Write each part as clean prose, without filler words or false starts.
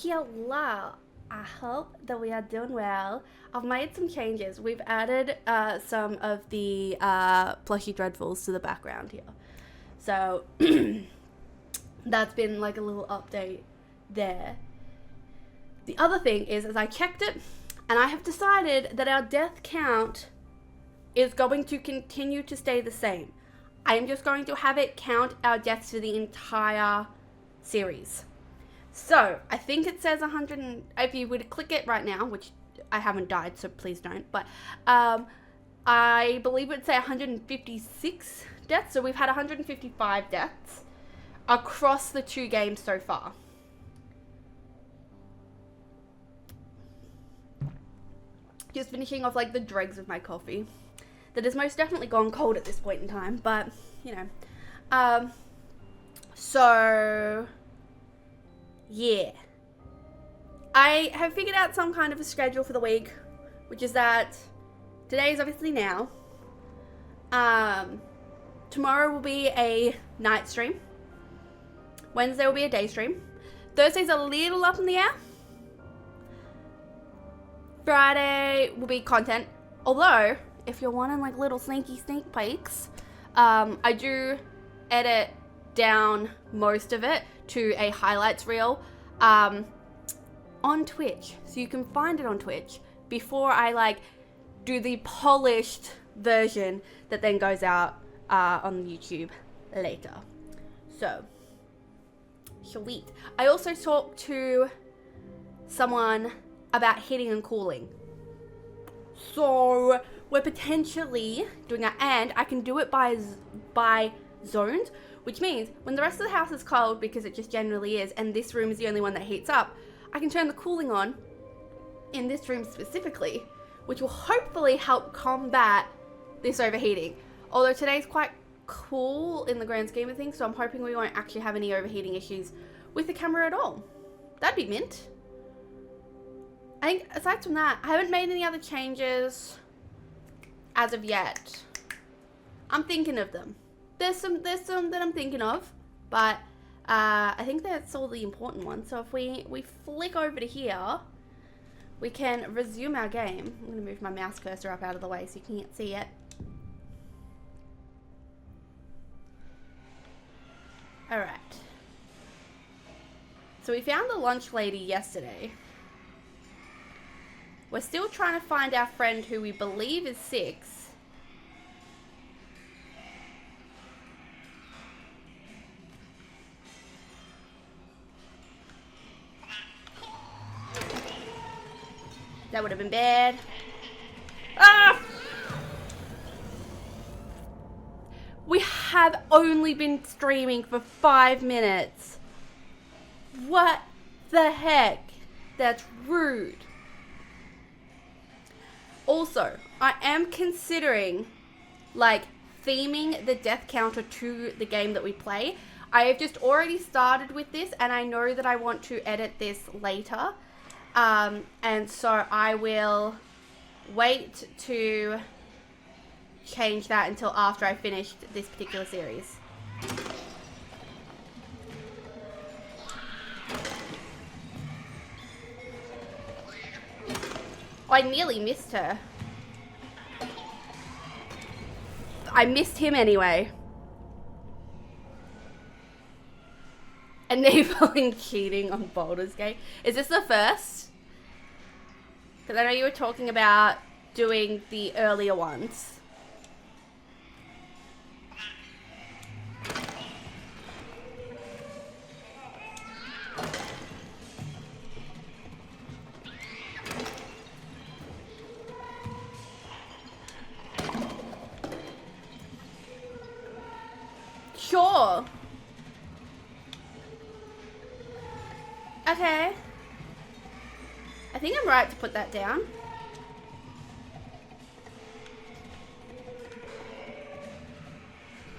Hello. I hope that we are doing well. I've made some changes. We've added some of the plushy dreadfuls to the background here. So that's been like a little update there. The other thing is I checked it and I have decided that our death count is going to continue to stay the same. I am just going to have it count our deaths for the entire series. So, I think it says 100, if you were to click it right now, which I haven't died, so please don't, but I believe it would say 156 deaths, so we've had 155 deaths across the two games so far. Just finishing off like the dregs of my coffee. That has most definitely gone cold at this point in time, but, you know. So, yeah. I have figured out some kind of a schedule for the week, which is that today is obviously now. Tomorrow will be a night stream. Wednesday will be a day stream. Thursday's a little up in the air. Friday will be content. Although, if you're wanting like little sneaky sneak peeks, I do edit down most of it to a highlights reel on Twitch. So you can find it on Twitch before I like do the polished version that then goes out on YouTube later. So, sweet. I also talked to someone about heating and cooling. So we're potentially doing that, and I can do it by zones, which means when the rest of the house is cold, because it just generally is, and this room is the only one that heats up, I can turn the cooling on in this room specifically, which will hopefully help combat this overheating. Although today's quite cool in the grand scheme of things, so I'm hoping we won't actually have any overheating issues with the camera at all. That'd be mint. I think aside from that, I haven't made any other changes as of yet. I'm thinking of them. There's some that I'm thinking of, but I think that's all the important ones. So if we flick over to here, we can resume our game. I'm going to move my mouse cursor up out of the way so you can't see it. Alright. So we found the lunch lady yesterday. We're still trying to find our friend who we believe is 6. That would have been bad. Ah! We have only been streaming for 5 minutes. What the heck? That's rude. Also, I am considering, like, theming the death counter to the game that we play. I have just already started with this, and I know that I want to edit this later. And so I will wait to change that until after I finished this particular series. Oh, I nearly missed her. I missed him anyway. Enabling cheating on Baldur's Gate. Is this the first? Because I know you were talking about doing the earlier ones. Sure. Okay. I think I'm right to put that down.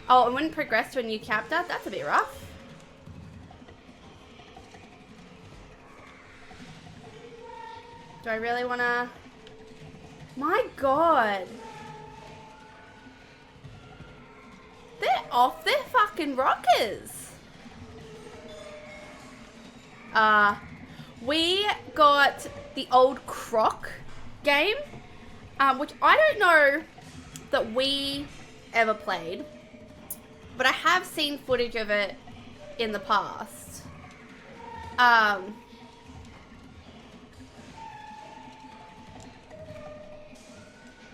Oh, and wouldn't progress to a new chapter? That's a bit rough. Do I really want to... My God. They're off their fucking rockers. We got the old Croc game, which I don't know that we ever played, but I have seen footage of it in the past.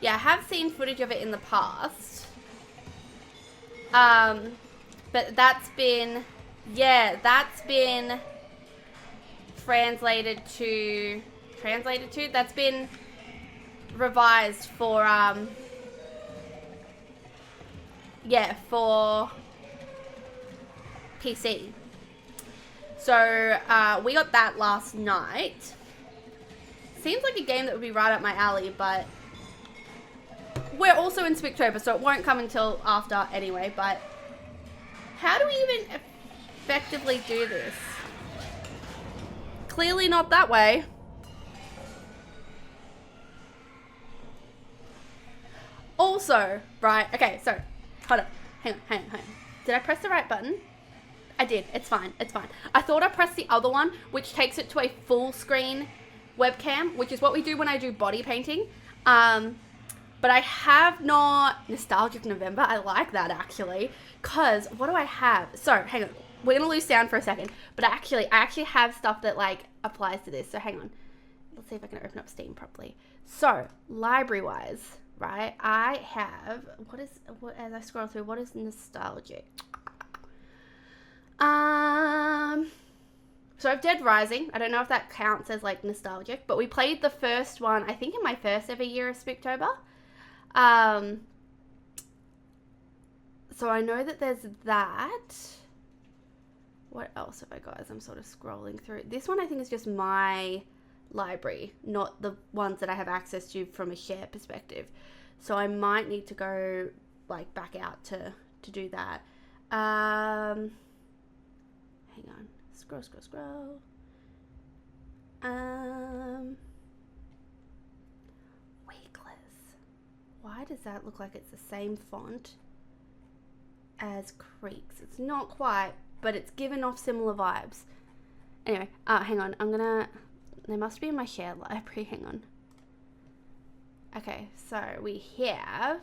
Yeah, I have seen footage of it in the past. But that's been translated to, that's been revised for, for PC. So, we got that last night. Seems like a game that would be right up my alley, but we're also in Spooktober, so it won't come until after anyway, but how do we even effectively do this? Clearly not that way. Also, right, okay, so, hold up, hang on. Did I press the right button? I did, it's fine. I thought I pressed the other one, which takes it to a full screen webcam, which is what we do when I do body painting. But I have not, Nostalgic November, I like that actually, because what do I have? So, hang on, we're gonna lose sound for a second, but I actually have stuff that like applies to this, so hang on. Let's see if I can open up Steam properly. So, library-wise, right, I have, as I scroll through, what is nostalgic? So I have Dead Rising. I don't know if that counts as like nostalgic, but we played the first one, I think in my first ever year of Spooktober. So I know that there's that. What else have I got as I'm sort of scrolling through? This one I think is just my library, not the ones that I have access to from a share perspective. So I might need to go like back out to do that. Hang on. Scroll. Weakless. Why does that look like it's the same font as Creeks? It's not quite, but it's given off similar vibes. Anyway, hang on. They must be in my shared library. Hang on. Okay, so we have,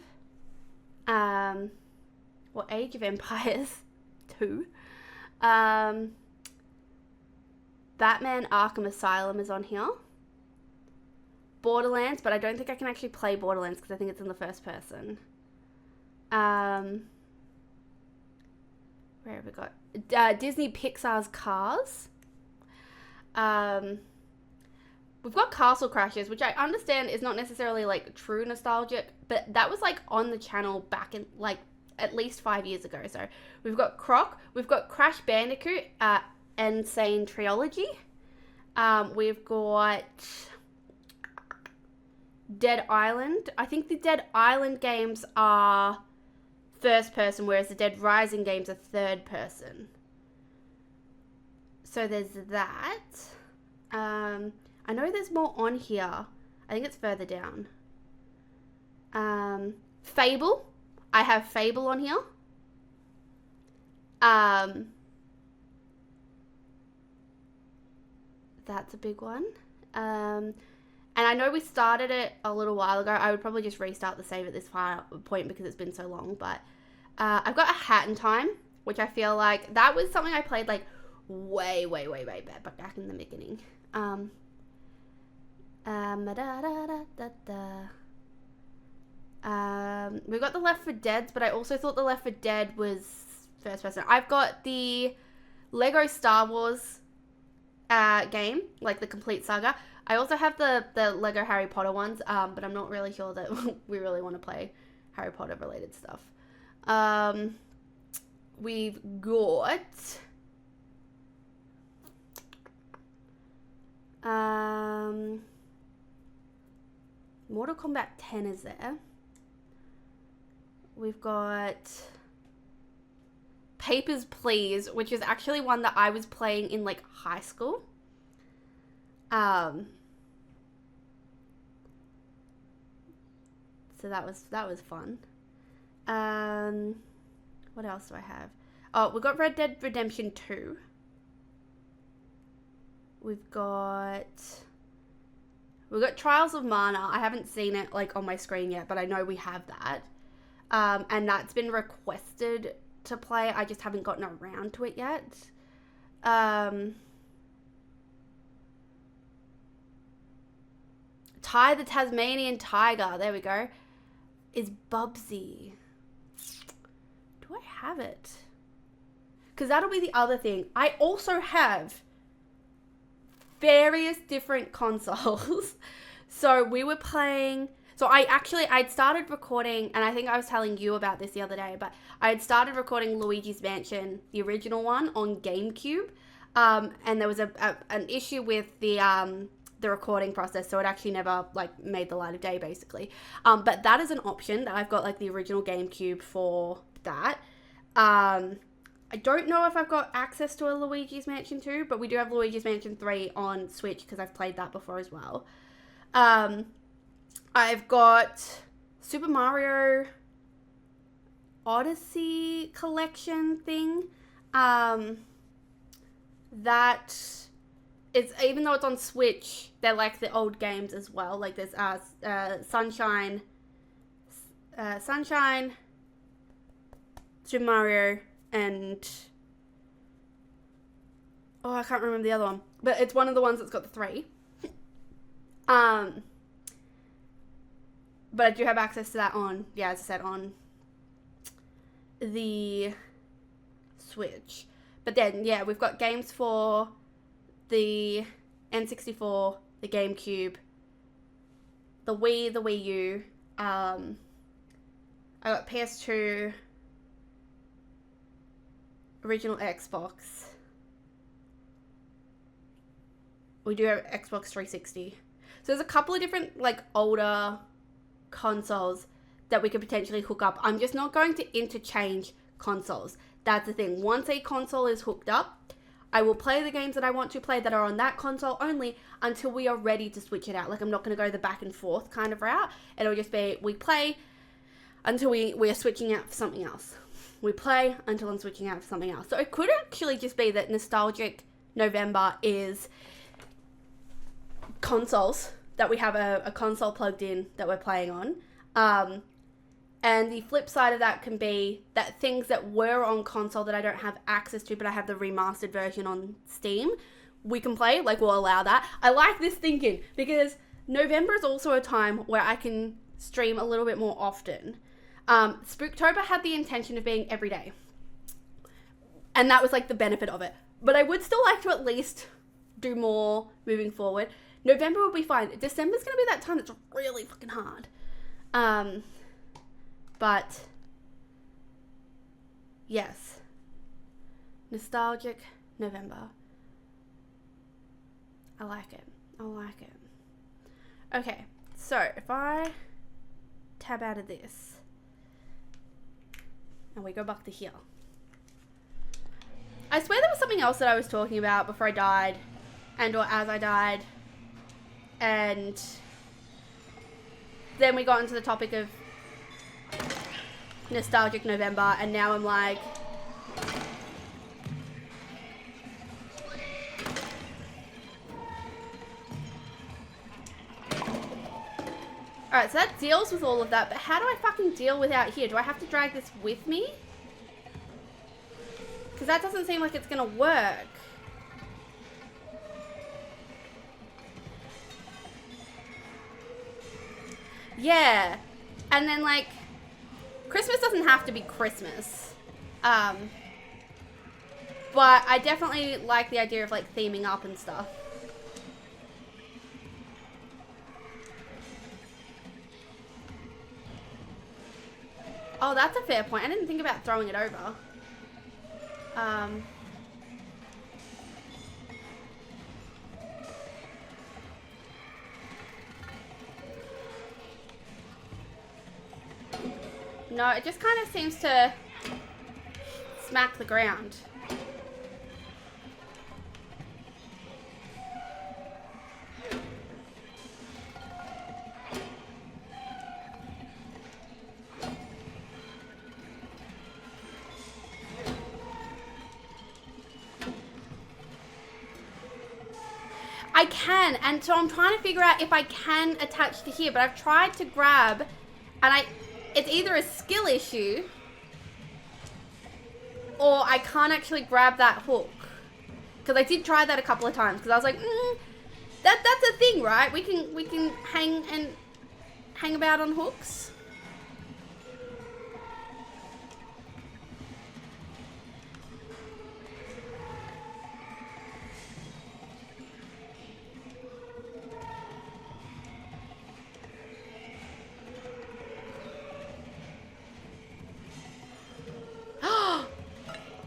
Age of Empires 2. Batman Arkham Asylum is on here. Borderlands, but I don't think I can actually play Borderlands because I think it's in the first person. Where have we got? Disney Pixar's Cars. We've got Castle Crashers, which I understand is not necessarily like true nostalgic, but that was like on the channel back in like at least 5 years ago. So we've got Croc, we've got Crash Bandicoot, Insane Trilogy. We've got Dead Island. I think the Dead Island games are first person, whereas the Dead Rising games are third person. So there's that. I know there's more on here. I think it's further down. Fable. I have Fable on here. That's a big one. And I know we started it a little while ago. I would probably just restart the save at this point because it's been so long. But I've got A Hat in Time, which I feel like that was something I played like way back in the beginning. We've got the Left 4 Deads, but I also thought the Left 4 Dead was first person. I've got the Lego Star Wars game, like the complete saga. I also have the Lego Harry Potter ones, but I'm not really sure that we really want to play Harry Potter related stuff. We've got Mortal Kombat 10 is there. We've got Papers, Please, which is actually one that I was playing in like high school. So that was fun. What else do I have? Oh, we got Red Dead Redemption 2. We've got Trials of Mana. I haven't seen it like on my screen yet, but I know we have that. And that's been requested to play. I just haven't gotten around to it yet. Ty the Tasmanian Tiger, there we go, is Bubsy. Do I have it? Because that'll be the other thing. I also have various different consoles. So we were playing... So I'd started recording, and I think I was telling you about this the other day, but I had started recording Luigi's Mansion, the original one, on GameCube. And there was an issue with the recording process, so it actually never like made the light of day, basically. But that is an option that I've got, like the original GameCube for that. I don't know if I've got access to a Luigi's Mansion 2, but we do have Luigi's Mansion 3 on Switch because I've played that before as well. I've got Super Mario Odyssey collection thing. That is, even though it's on Switch, they're like the old games as well. Like there's Sunshine, Super Mario, and I can't remember the other one, but it's one of the ones that's got the 3. But I do have access to that on, as I said, on the Switch. But then, we've got games for the N64, the GameCube, the Wii, the Wii U. I got PS2, original Xbox. We do have Xbox 360. So there's a couple of different, like, older consoles that we could potentially hook up. I'm just not going to interchange consoles. That's the thing. Once a console is hooked up, I will play the games that I want to play that are on that console only until we are ready to switch it out. Like, I'm not going to go the back and forth kind of route. It'll just be, we play until we are switching out for something else. We play until I'm switching out for something else. So it could actually just be that Nostalgic November is consoles, that we have a console plugged in that we're playing on. And the flip side of that can be that things that were on console that I don't have access to, but I have the remastered version on Steam, we can play, like we'll allow that. I like this thinking because November is also a time where I can stream a little bit more often. Spooktober had the intention of being every day. And that was like the benefit of it. But I would still like to at least do more moving forward. November will be fine. December's going to be that time that's really fucking hard. But, yes. Nostalgic November. I like it. I like it. Okay, so if I tab out of this, and we go back to here. I swear there was something else that I was talking about before I died, and or as I died. And then we got into the topic of Nostalgic November, and now I'm like, alright, so that deals with all of that, but how do I fucking deal with out here? Do I have to drag this with me? Because that doesn't seem like it's gonna work. Yeah, and then like, Christmas doesn't have to be Christmas, but I definitely like the idea of like theming up and stuff. Oh, that's a fair point. I didn't think about throwing it over. No, it just kind of seems to smack the ground. I can, and so I'm trying to figure out if I can attach to here, but I've tried to grab, and it's either a skill issue, or I can't actually grab that hook. Because I did try that a couple of times, because I was like, that's a thing, right? We can hang about on hooks.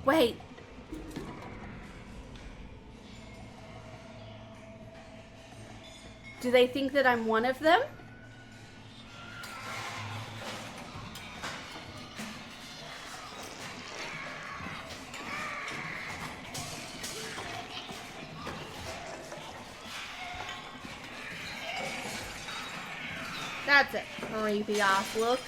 Wait. Do they think that I'm one of them? That's a creepy ass look.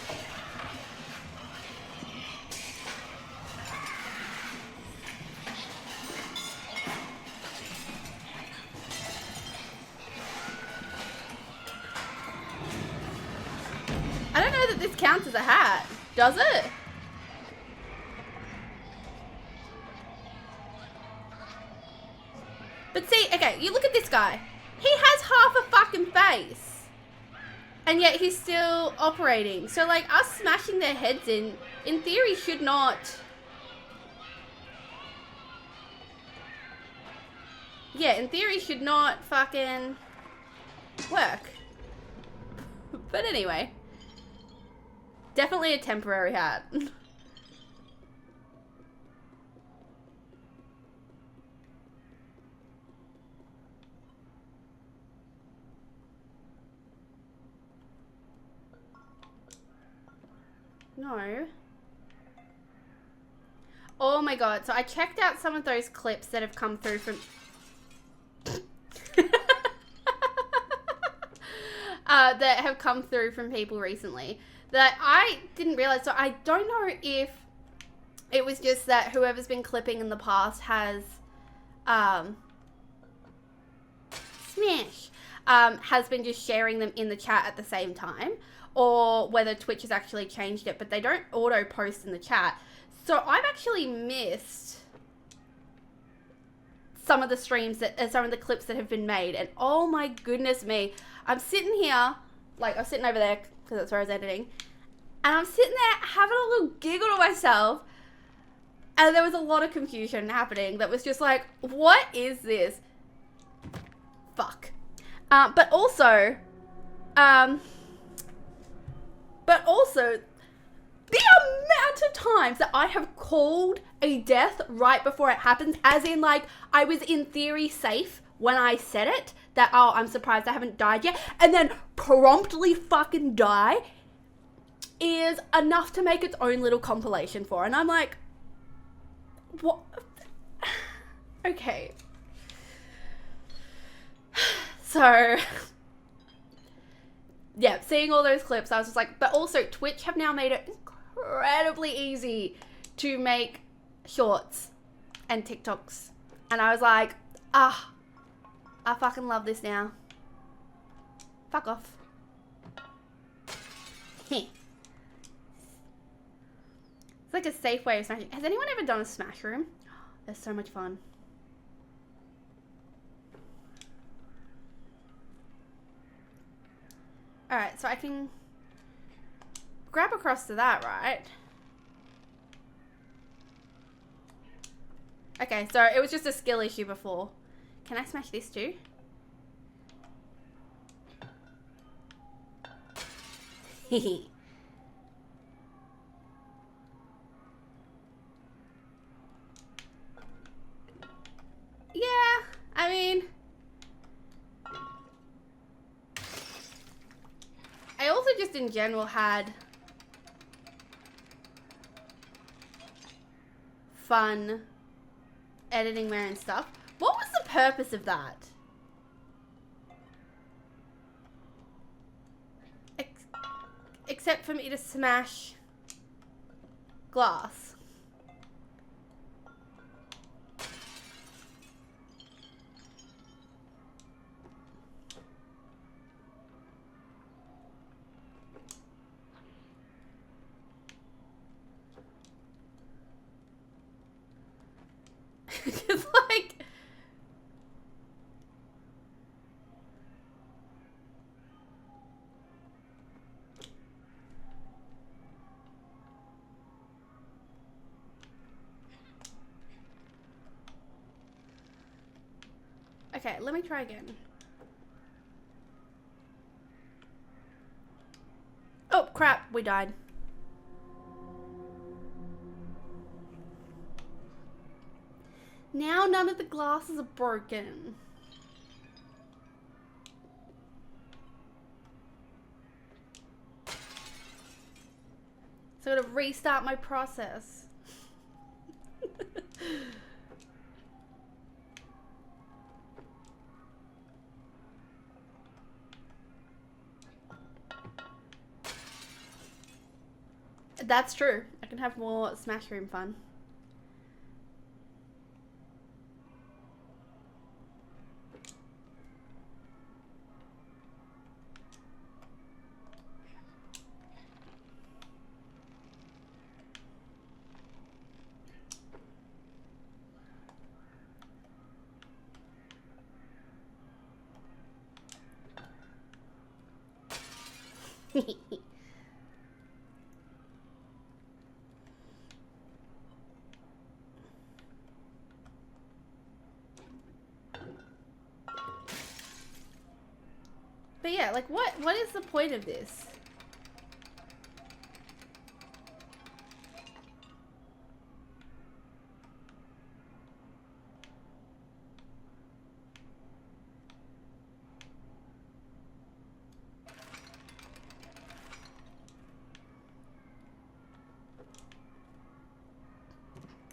I don't know that this counts as a hat, does it? But see, okay, you look at this guy. He has half a fucking face. And yet he's still operating. So like us smashing their heads in theory should not... Yeah, in theory should not fucking work. But anyway. Definitely a temporary hat. No. Oh my god. So I checked out some of those clips that have come through from... that have come through from people recently that I didn't realize. So I don't know if it was just that whoever's been clipping in the past has has been just sharing them in the chat at the same time, or whether Twitch has actually changed it, but they don't auto post in the chat. So I've actually missed some of the streams that some of the clips that have been made, and oh my goodness me, I'm sitting here, like I'm sitting over there because that's where I was editing, and I'm sitting there having a little giggle to myself, and there was a lot of confusion happening that was just like, what is this? Fuck. But also the amount of times that I have called a death right before it happens, as in like I was in theory safe when I said it, that, oh, I'm surprised I haven't died yet, and then promptly fucking die, is enough to make its own little compilation for. And I'm like, what? Okay. So, yeah, seeing all those clips, I was just like, but also Twitch have now made it incredibly easy to make shorts and TikToks. And I was like, I fucking love this now. Fuck off. It's like a safe way of smashing. Has anyone ever done a smash room? They're so much fun. Alright, so I can grab across to that, right? Okay, so it was just a skill issue before. Can I smash this too? Hehe. Yeah, I mean... I also just in general had fun editing my own stuff. What was the purpose of that? Except for me to smash glass. Okay, let me try again. Oh, crap. We died. Now none of the glasses are broken. So I'm gonna restart my process. That's true. I can have more Smash Room fun. But yeah, like what is the point of this?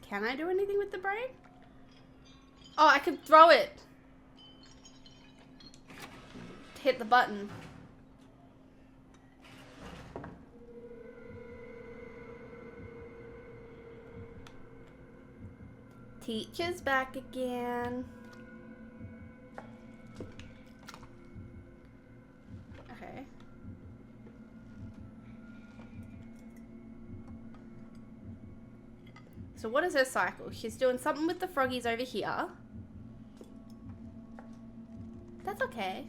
Can I do anything with the brain? Oh, I can throw it. Hit the button. Teacher's back again. Okay. So what is her cycle? She's doing something with the froggies over here. That's okay.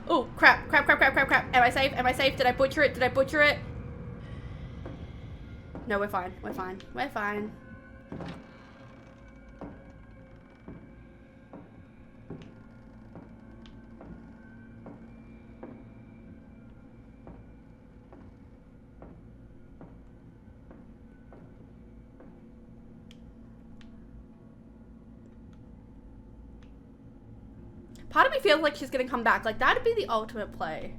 Oh, crap, crap, crap, crap, crap, crap. Am I safe? Am I safe? Did I butcher it? Did I butcher it? No, we're fine. We're fine. We're fine. Part of me feels like she's gonna come back. Like, that'd be the ultimate play.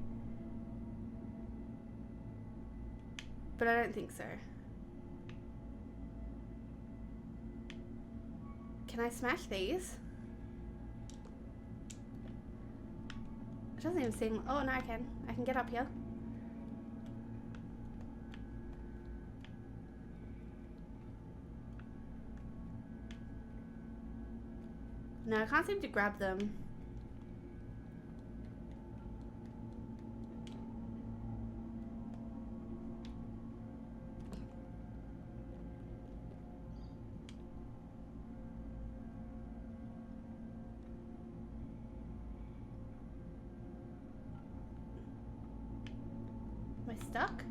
But I don't think so. Can I smash these? It doesn't even seem... Oh, no, I can. I can get up here. No, I can't seem to grab them. Am I stuck?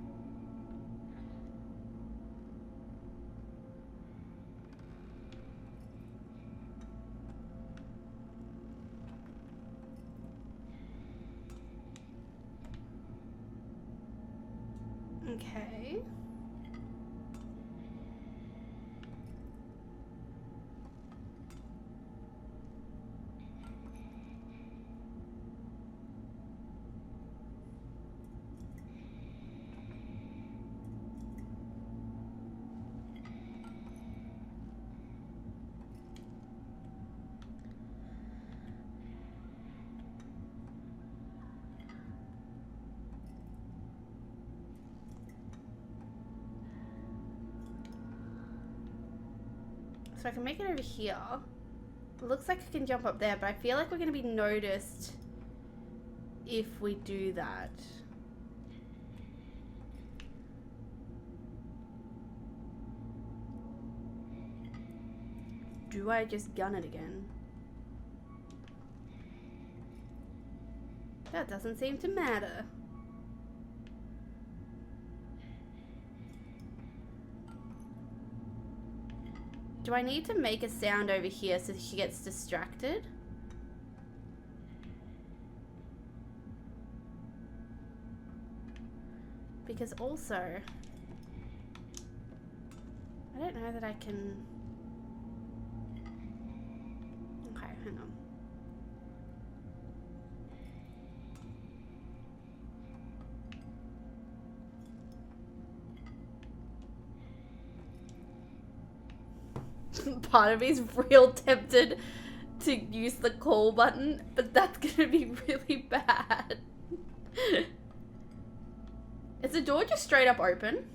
Okay. So I can make it over here. It looks like I can jump up there, but I feel like we're going to be noticed if we do that. Do I just gun it again? That doesn't seem to matter. Do I need to make a sound over here so she gets distracted? Because also, I don't know that I can... Okay, hang on. Part of me is real tempted to use the call button, but that's gonna be really bad. Is the door just straight up open?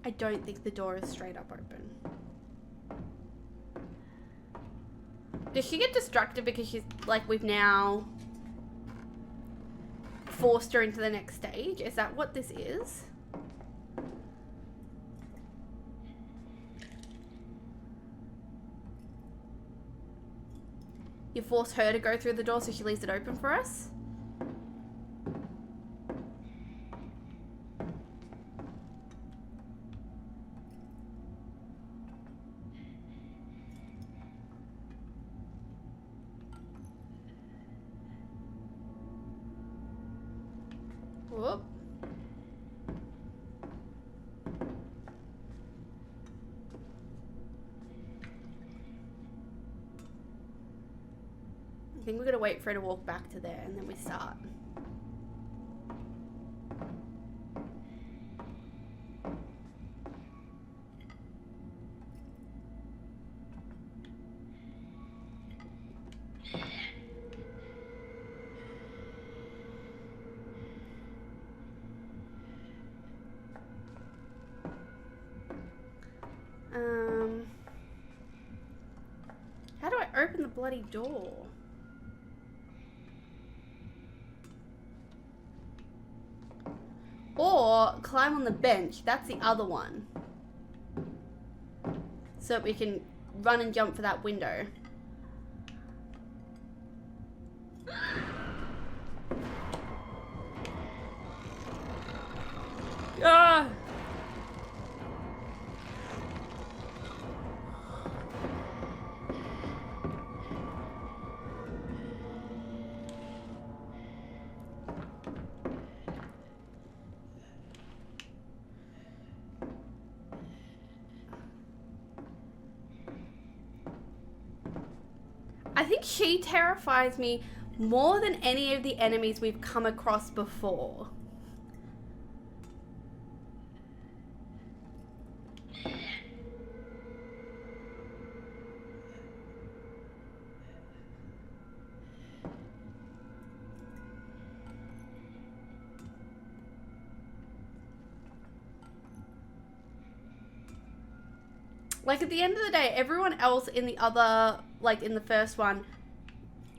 I don't think the door is straight up open. Does she get distracted because she's like, we've now forced her into the next stage? Is that what this is? You force her to go through the door so she leaves it open for us? Whoop. I think we're gonna wait for her to walk back to there and then we start. How do I open the bloody door? Or climb on the bench. That's the other one. So that we can run and jump for that window. Ah! I think she terrifies me more than any of the enemies we've come across before. Like, at the end of the day, everyone else in the other, like in the first one,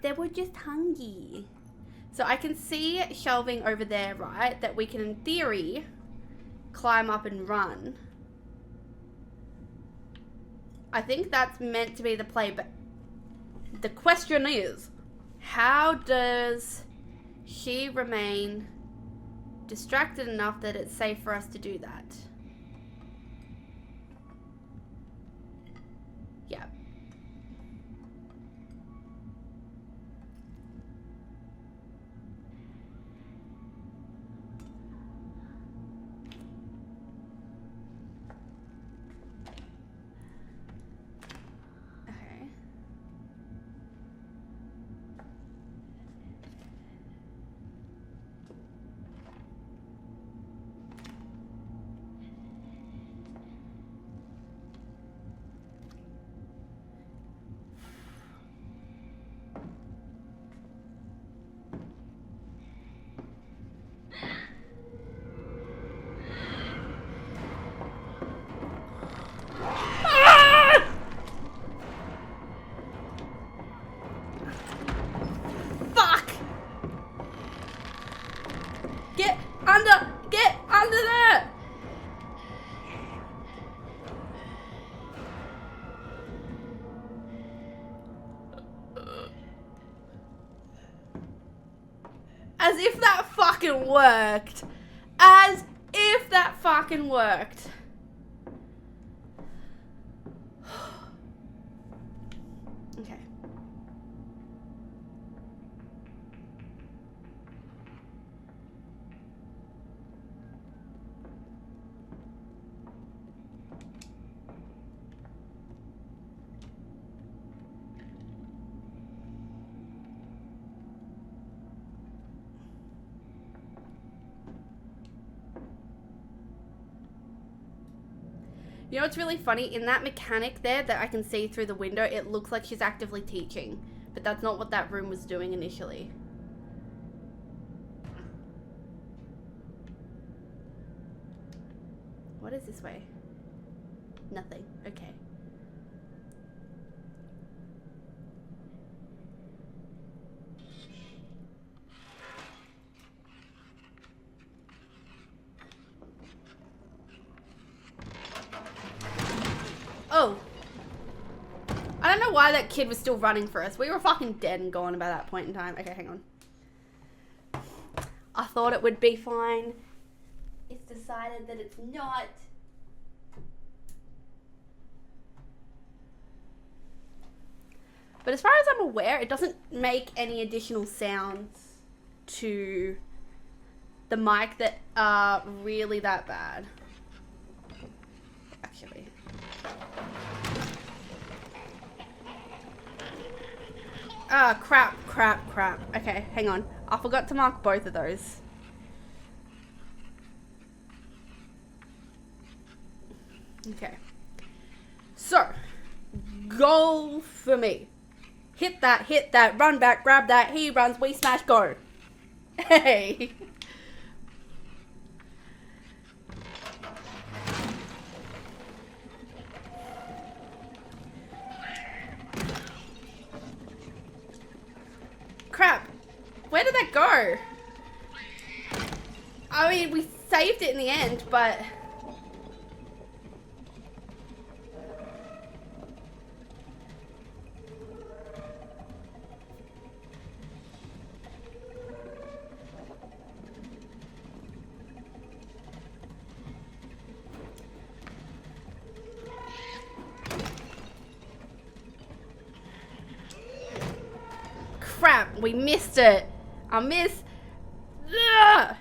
they were just hungry. So I can see shelving over there, right? That we can, in theory, climb up and run. I think that's meant to be the play, but the question is, how does she remain distracted enough that it's safe for us to do that? Yeah. Okay. Get under there! if that fucking worked. As if that fucking worked. Okay. You know what's really funny? In that mechanic there that I can see through the window, it looks like she's actively teaching. But that's not what that room was doing initially. What is this way? Nothing. Okay. Oh. I don't know why that kid was still running for us. We were fucking dead and gone by that point in time. Okay, hang on. I thought it would be fine. It's decided that it's not. But as far as I'm aware, it doesn't make any additional sounds to the mic that are really that bad. Actually. Ah, crap. Okay, hang on. I forgot to mark both of those. Okay. So, goal for me. Hit that, run back, grab that, he runs, we smash, go. Hey. Crap. Where did that go? I mean, we saved it in the end, but... Crap, we missed it. I missed. Ugh.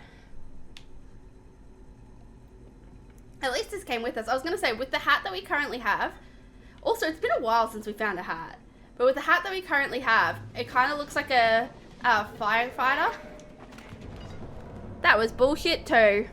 At least this came with us. I was going to say, with the hat that we currently have, also, it's been a while since we found a hat, but with the hat that we currently have, it kind of looks like a firefighter. That was bullshit too.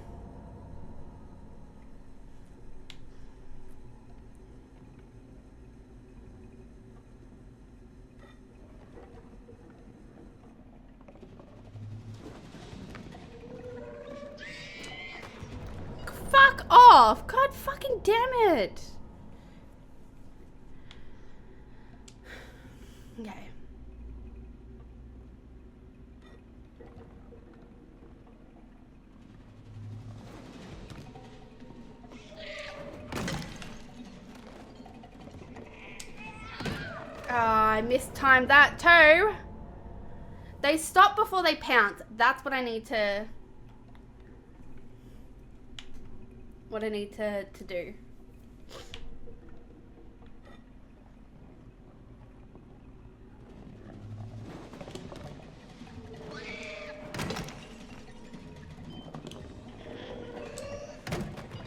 Fuck off! God fucking damn it! Okay. I mistimed that too. They stop before they pounce. That's what I need to... to do.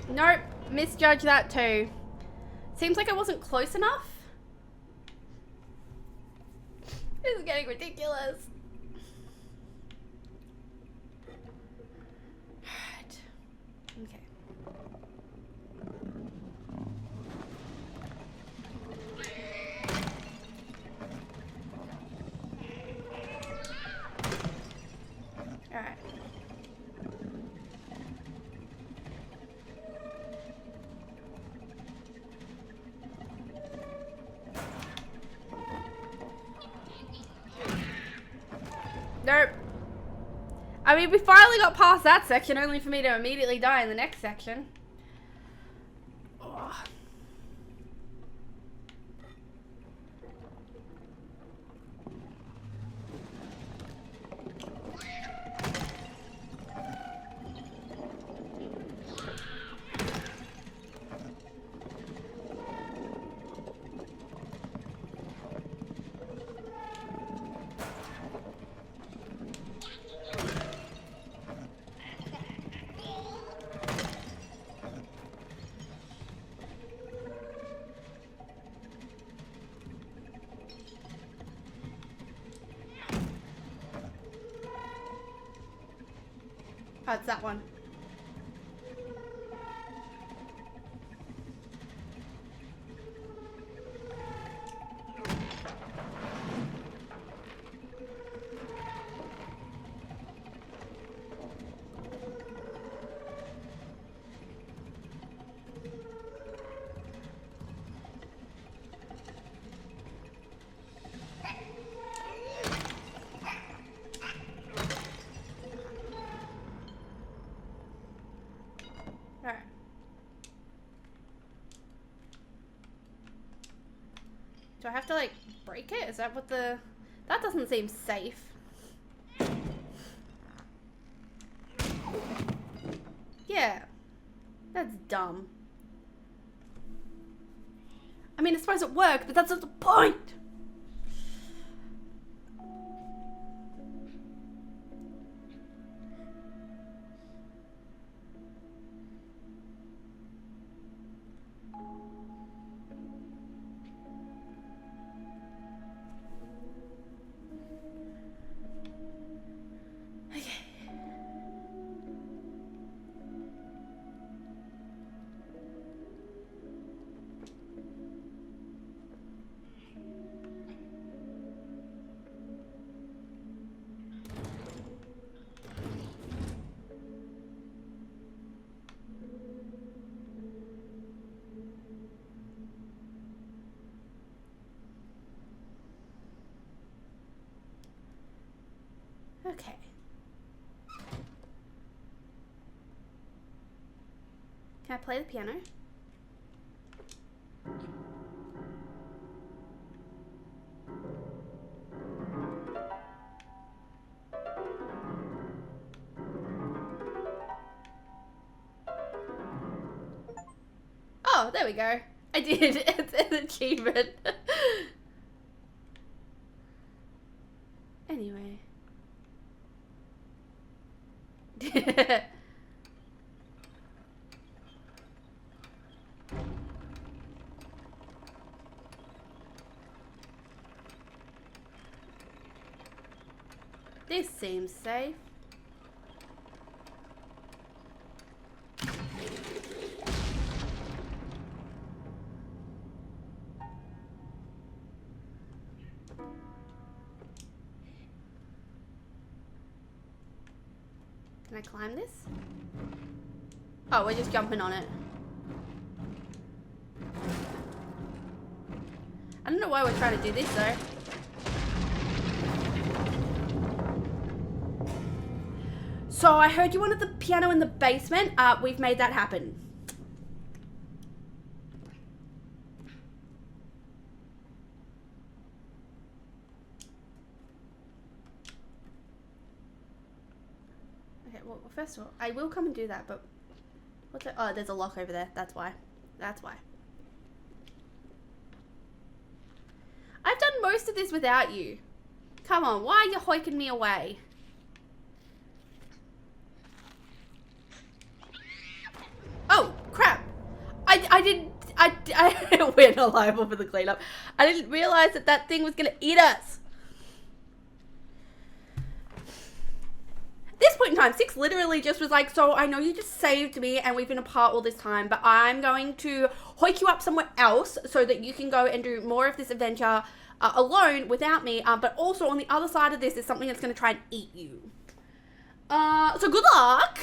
Nope, misjudged that too. Seems like I wasn't close enough. This is getting ridiculous. Alright. Okay. Alright. Nope. I mean, we finally got past that section, only for me to immediately die in the next section. Ugh. Oh, it's that one. Alright. Do I have to, like, break it? Is that what the... That doesn't seem safe. Yeah. That's dumb. I mean, I suppose it worked, but that's not the point! Okay. Can I play the piano? Oh, there we go. I did. It's an achievement. Anyway. This seems safe. Can I climb this? Oh, we're just jumping on it. I don't know why we're trying to do this though. So I heard you wanted the piano in the basement. We've made that happen. Okay, well, first of all, I will come and do that, but what's it? Oh, there's a lock over there. That's why. That's why. I've done most of this without you. Come on, why are you hoiking me away? Oh, crap. I we're not liable for the cleanup. I didn't realize that that thing was gonna eat us. At this point in time, Six literally just was like, so I know you just saved me and we've been apart all this time, but I'm going to hoik you up somewhere else so that you can go and do more of this adventure alone without me. But also on the other side of this is something that's gonna try and eat you. So good luck.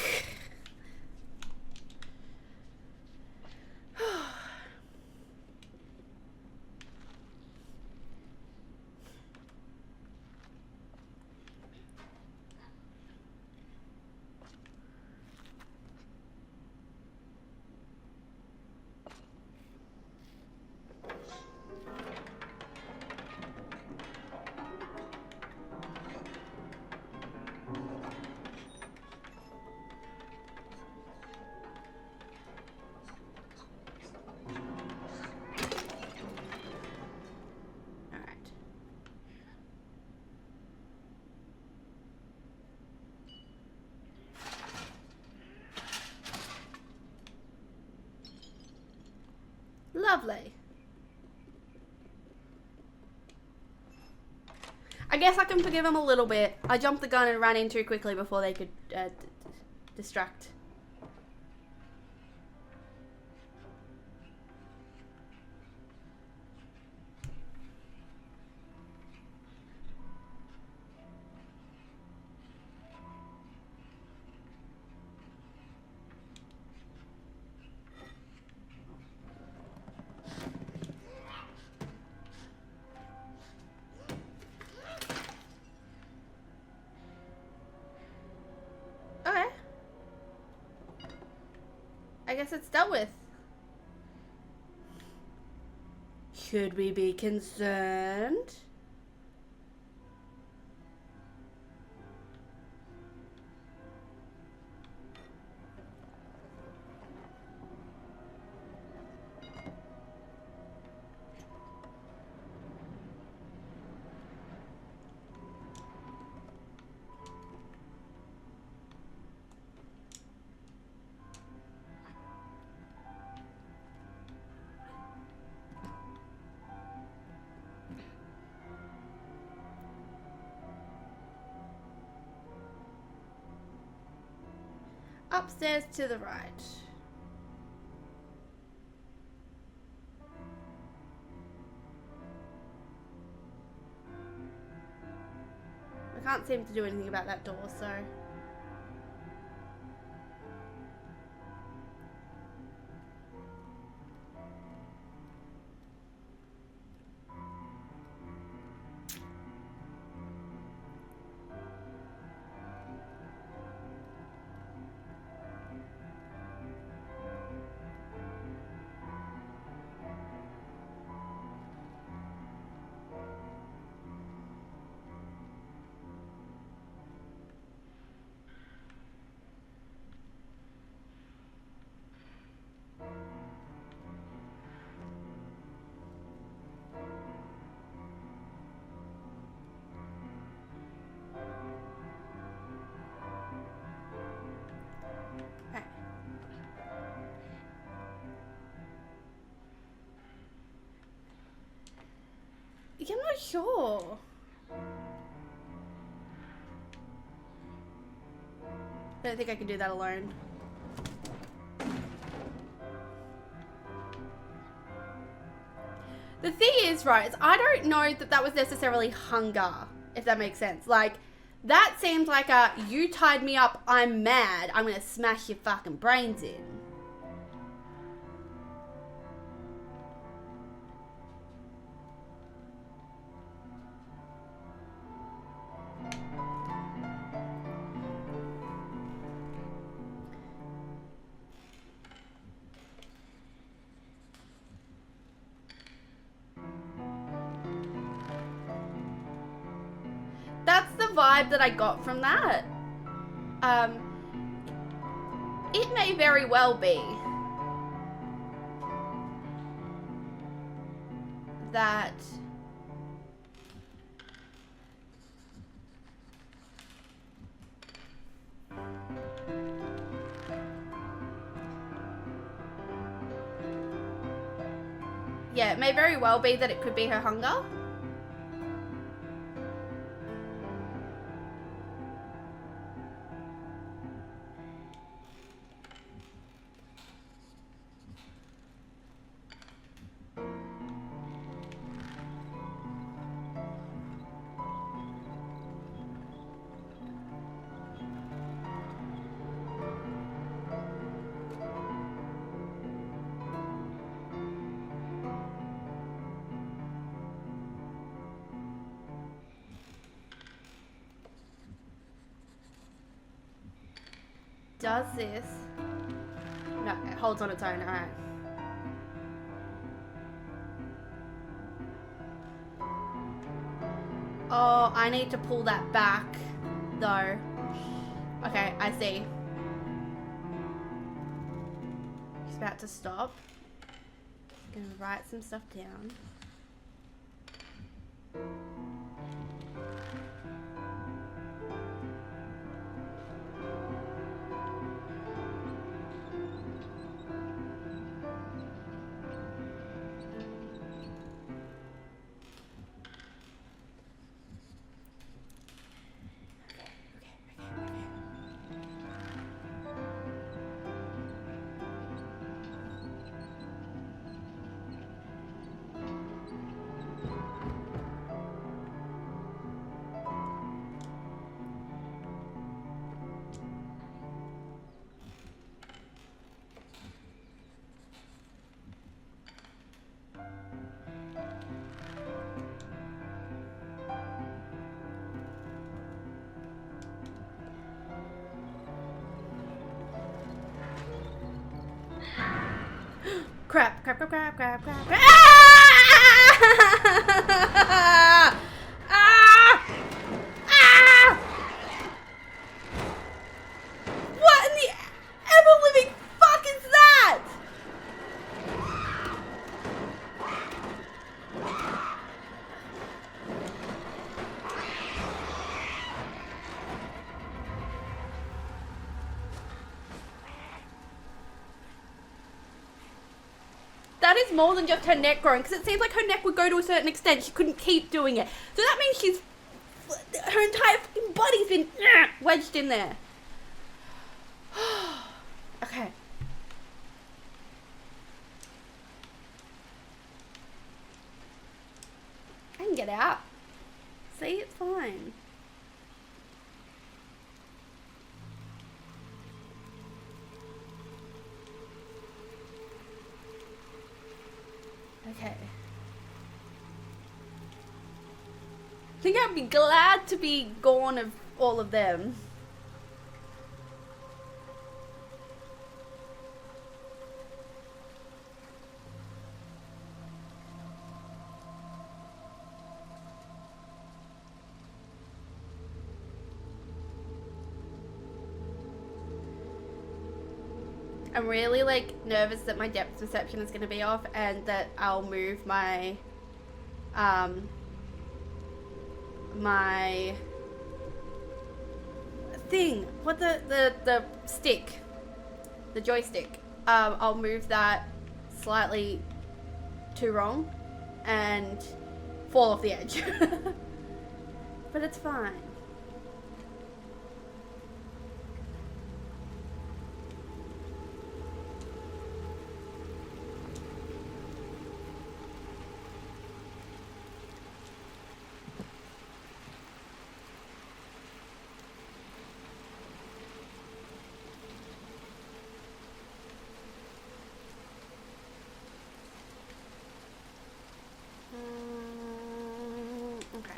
Lovely. I guess I can forgive him a little bit. I jumped the gun and ran in too quickly before they could distract. Okay. I guess it's dealt with. Should we be concerned? Upstairs to the right. I can't seem to do anything about that door, so... I'm not sure. I don't think I can do that alone. The thing is, right, is I don't know that that was necessarily hunger, if that makes sense. Like, that seemed like a, you tied me up, I'm mad, I'm gonna smash your fucking brains in. That's the vibe that I got from that. It may very well be that yeah, it may very well be that it could be her hunger. Does this? No, it holds on its own, alright. Oh, I need to pull that back, though. Okay, I see. He's about to stop. Gonna write some stuff down. Crap, crap, crap, crap, crap, crap, crap. Ah! Ah! Ah! What in the ever-living fuck is that? That is more than just her neck growing, because it seems like her neck would go to a certain extent. She couldn't keep doing it. So that means her entire fucking body's been wedged in there. Okay. I can get out. See, it's fine. Okay. I think I'd be glad to be gone of all of them. I'm really like nervous that my depth perception is going to be off and that I'll move my my thing, what the stick, the joystick, I'll move that slightly too wrong and fall off the edge. But it's fine. Okay.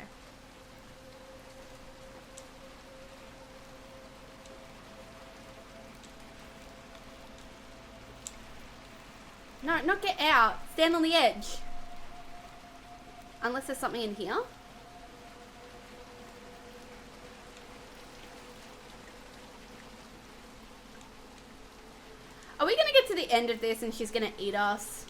No, not get out. Stand on the edge. Unless there's something in here. Are we gonna get to the end of this and she's gonna eat us?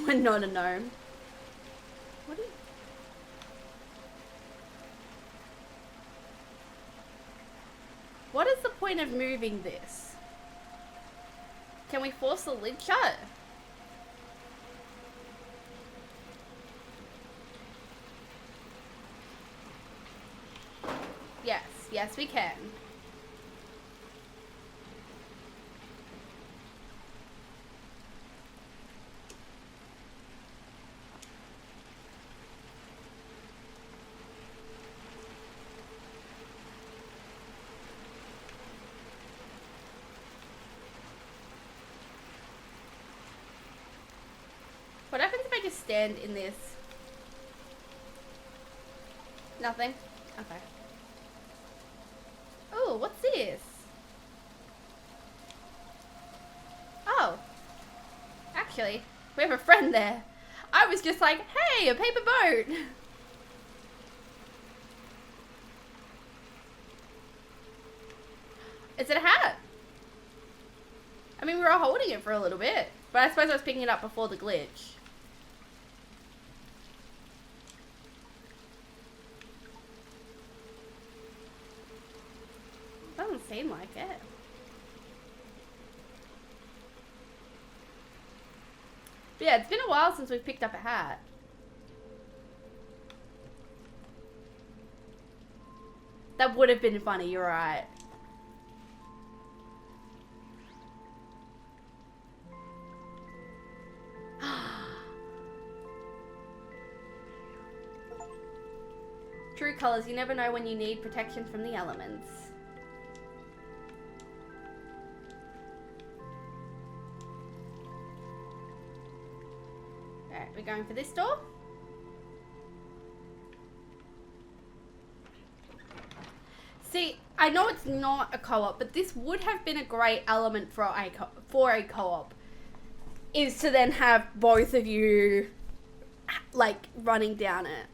We're not a gnome. What are you... What is the point of moving this? Can we force the lid shut? Yes, yes we can. What happens if I just stand in this? Nothing? Okay. Oh, what's this? Oh. Actually, we have a friend there. I was just like, hey, a paper boat. Is it a hat? I mean, we were holding it for a little bit, but I suppose I was picking it up before the glitch. Doesn't seem like it. But yeah, it's been a while since we've picked up a hat. That would have been funny, you're right. True colors, you never know when you need protection from the elements. Alright, we're going for this door. See, I know it's not a co-op, but this would have been a great element for a co-op. Is to then have both of you, like, running down it.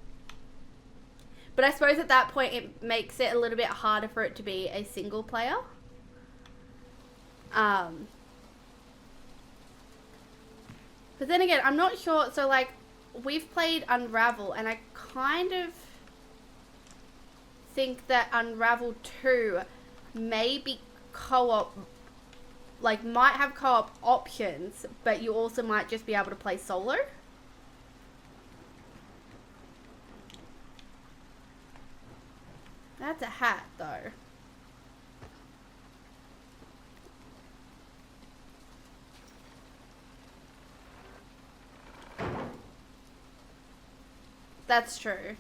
But I suppose at that point it makes it a little bit harder for it to be a single player. But then again, I'm not sure. So, like, we've played Unravel, and I kind of think that Unravel 2 may be co-op, like, might have co-op options, but you also might just be able to play solo. That's a hat, though. That's true.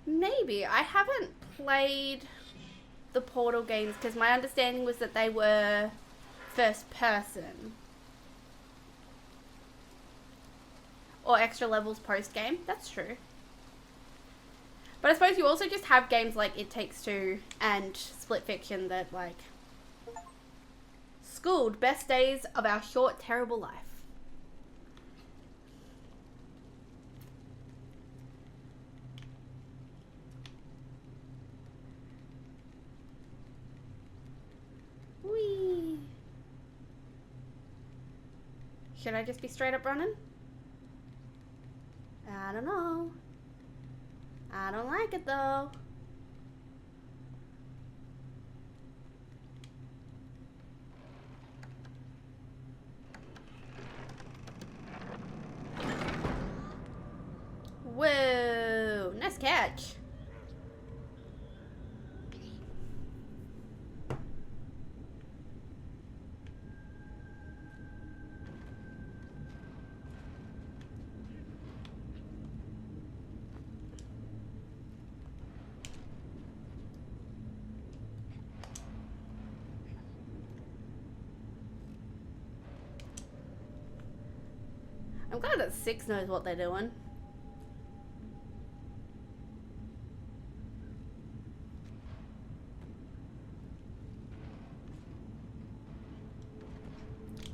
Maybe. I haven't played the Portal games because my understanding was that they were first person. Or extra levels post game. That's true. But I suppose you also just have games like It Takes Two and Split Fiction that, like, schooled best days of our short, terrible life. Whee! Should I just be straight up running? I don't know. I don't like it though. Whoa, nice catch. I'm glad that 6 knows what they're doing.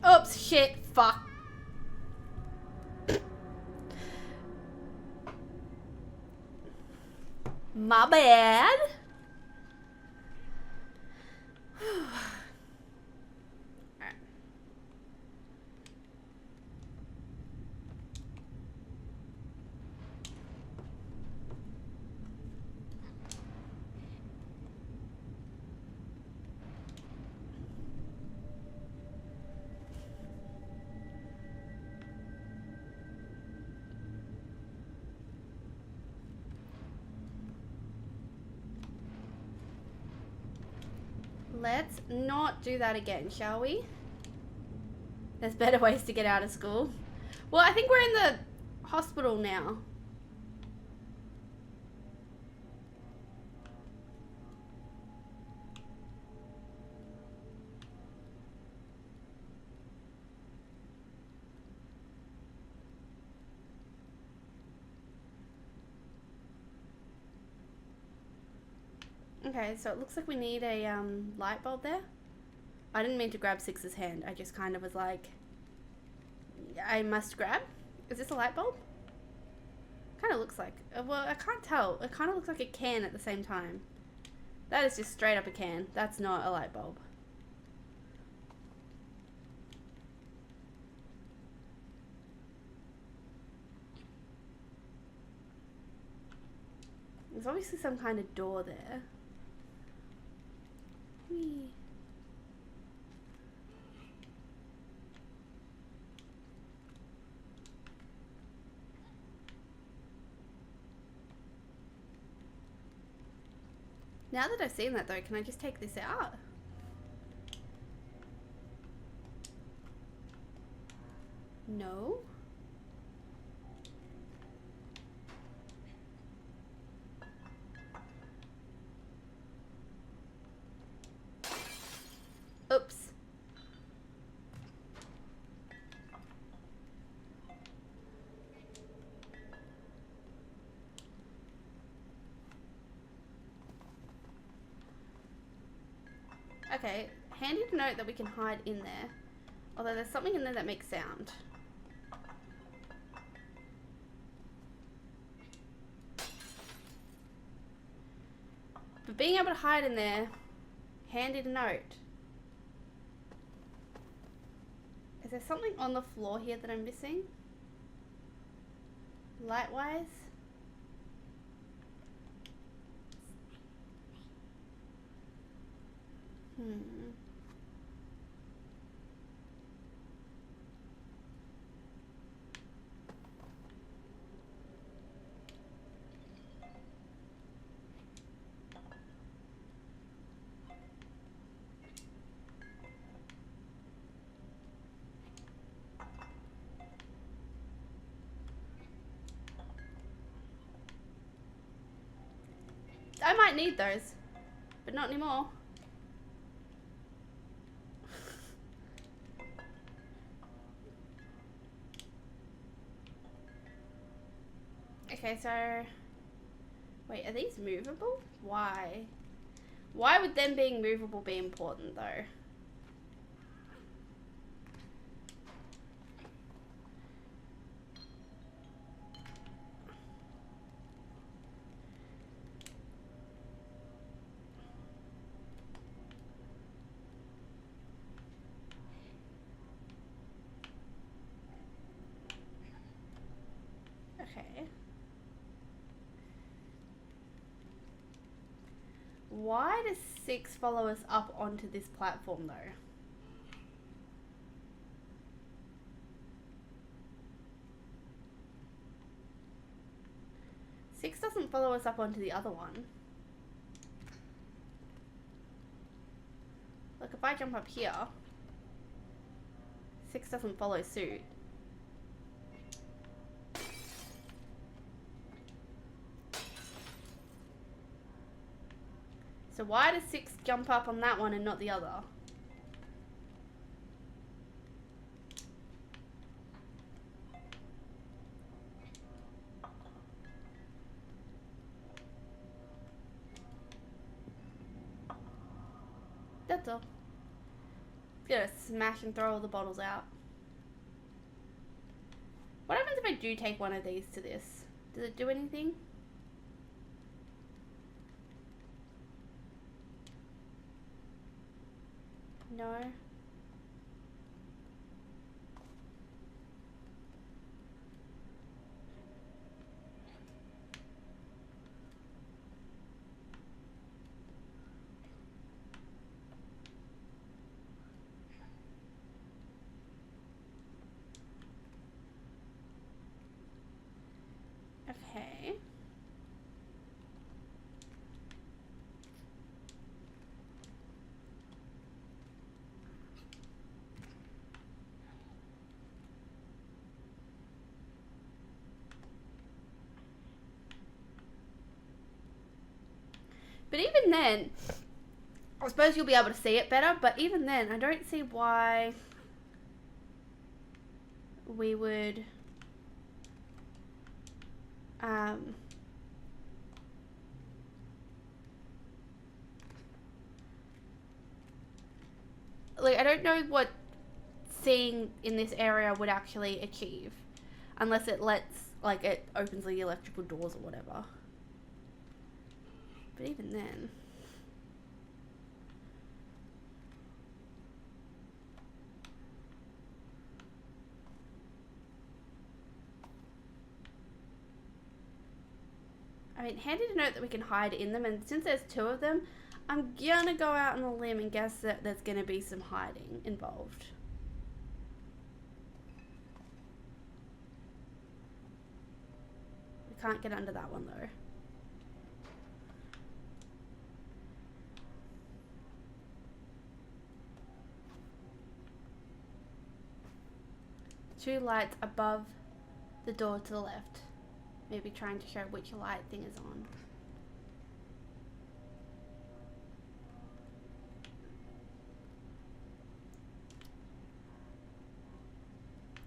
Oops, shit, fuck. My bad. Let's not do that again, shall we? There's better ways to get out of school. Well, I think we're in the hospital now. Okay, so it looks like we need a light bulb there. I didn't mean to grab 6's hand. I just kind of was like, I must grab. Is this a light bulb? Kind of looks like. Well, I can't tell. It kind of looks like a can at the same time. That is just straight up a can. That's not a light bulb. There's obviously some kind of door there. Whee. Now that I've seen that though, can I just take this out? No. Oops. Okay, handy to note that we can hide in there. Although there's something in there that makes sound. But being able to hide in there, handy to note. Is there something on the floor here that I'm missing? Light-wise? I might need those, but not anymore. Okay, so... Wait, are these movable? Why? Why would them being movable be important, though? Okay. Why does 6 follow us up onto this platform, though? Six doesn't follow us up onto the other one. Look, if I jump up here, 6 doesn't follow suit. So why does 6 jump up on that one and not the other? That's all. Gonna smash and throw all the bottles out. What happens if I do take one of these to this? Does it do anything? No. Okay. But even then, I suppose you'll be able to see it better, but even then, I don't see why we would like, I don't know what seeing in this area would actually achieve, unless it lets, like, it opens the electrical doors or whatever. But even then... I mean, handy to note that we can hide in them, and since there's 2 of them, I'm gonna go out on a limb and guess that there's gonna be some hiding involved. We can't get under that one though. 2 lights above the door to the left. Maybe trying to show which light thing is on.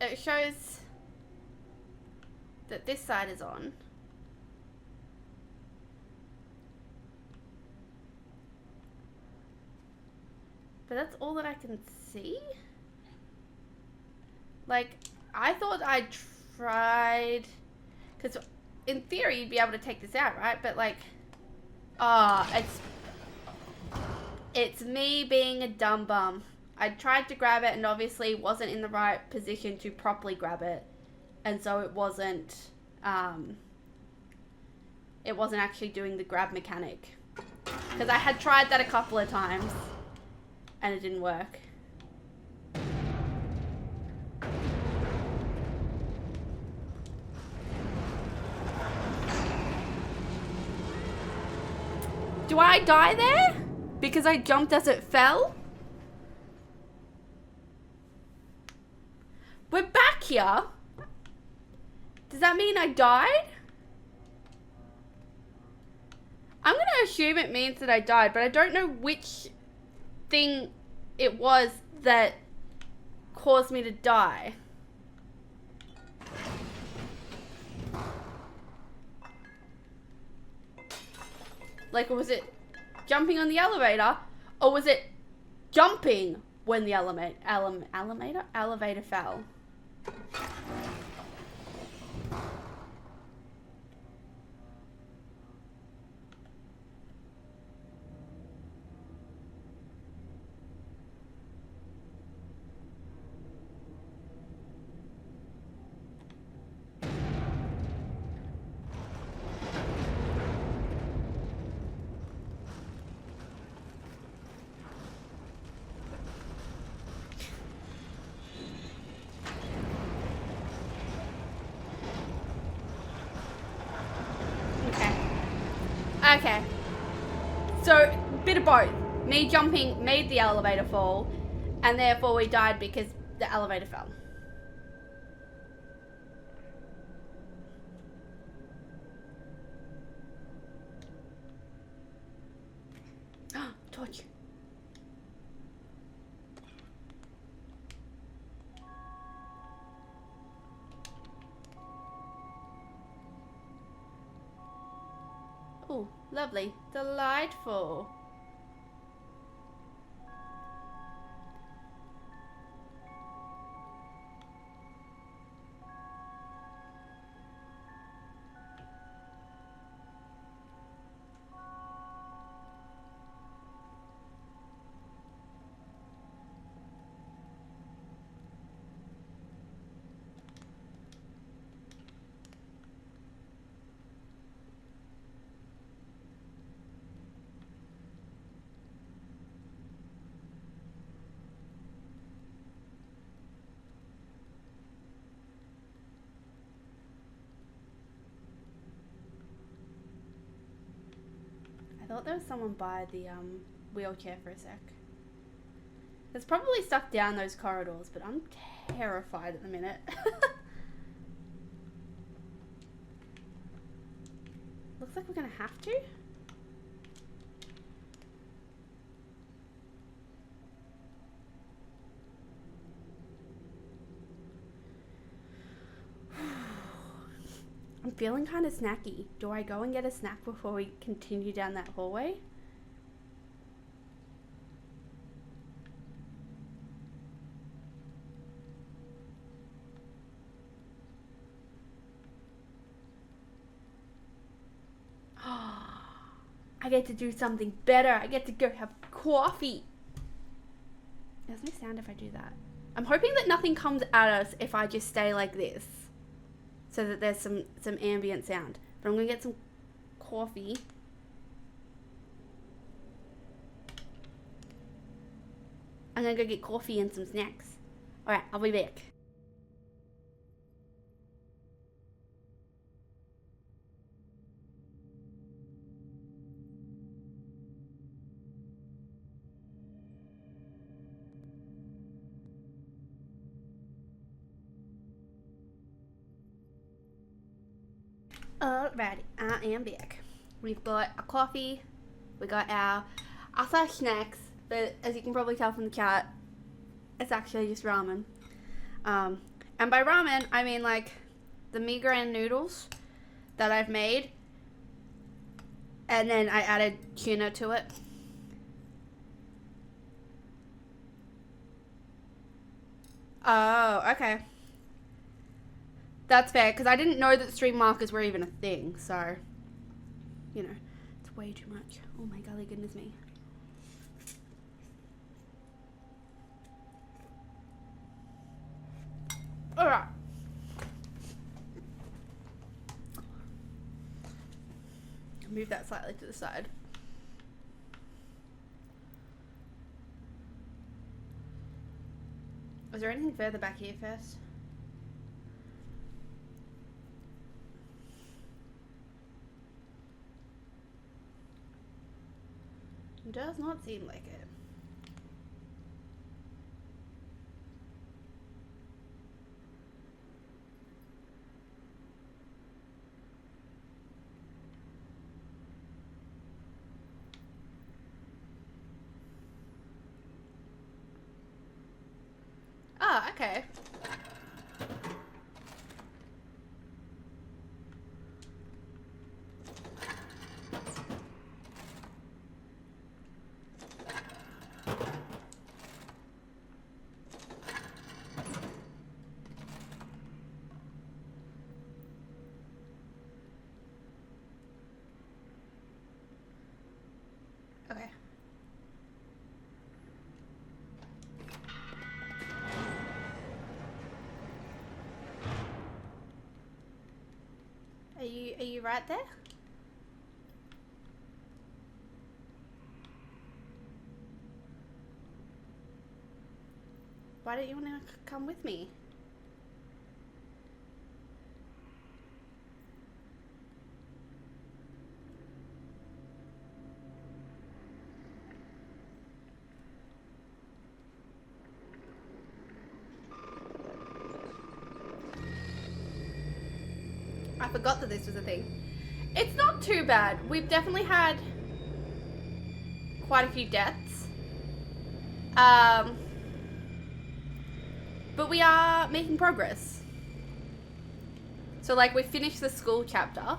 It shows that this side is on. But that's all that I can see. Like, I thought I tried, because in theory you'd be able to take this out, right? But like, it's me being a dumb bum. I tried to grab it and obviously wasn't in the right position to properly grab it, and so it wasn't actually doing the grab mechanic, because I had tried that a couple of times and it didn't work. Do I die there? Because I jumped as it fell? We're back here. Does that mean I died? I'm gonna assume it means that I died, but I don't know which thing it was that caused me to die. Like, was it jumping on the elevator, or was it jumping when the elevator fell? Okay, so bit of both. Me jumping made the elevator fall, and therefore we died because the elevator fell. Torch. Oh, lovely. Delightful. I thought there was someone by the wheelchair for a sec. There's probably stuff down those corridors, but I'm terrified at the minute. Looks like we're gonna have to. I'm feeling kind of snacky. Do I go and get a snack before we continue down that hallway? I get to do something better. I get to go have coffee. There's no sound if I do that. I'm hoping that nothing comes at us if I just stay like this, so that there's some ambient sound. But I'm gonna get some coffee. I'm gonna go get coffee and some snacks. Alright, I'll be back. Alrighty, I am back. We've got a coffee, we got our snacks, but as you can probably tell from the chat, it's actually just ramen. And by ramen, I mean like the mee goreng noodles that I've made, and then I added tuna to it. Oh, okay. That's fair, because I didn't know that stream markers were even a thing, so, you know, it's way too much. Oh my golly goodness me. Alright. Move that slightly to the side. Was there anything further back here first? Does not seem like it. Ah, okay. Okay. Are you right there? Why don't you want to come with me? I forgot that this was a thing. It's not too bad. We've definitely had quite a few deaths. But we are making progress. So like we finished the school chapter.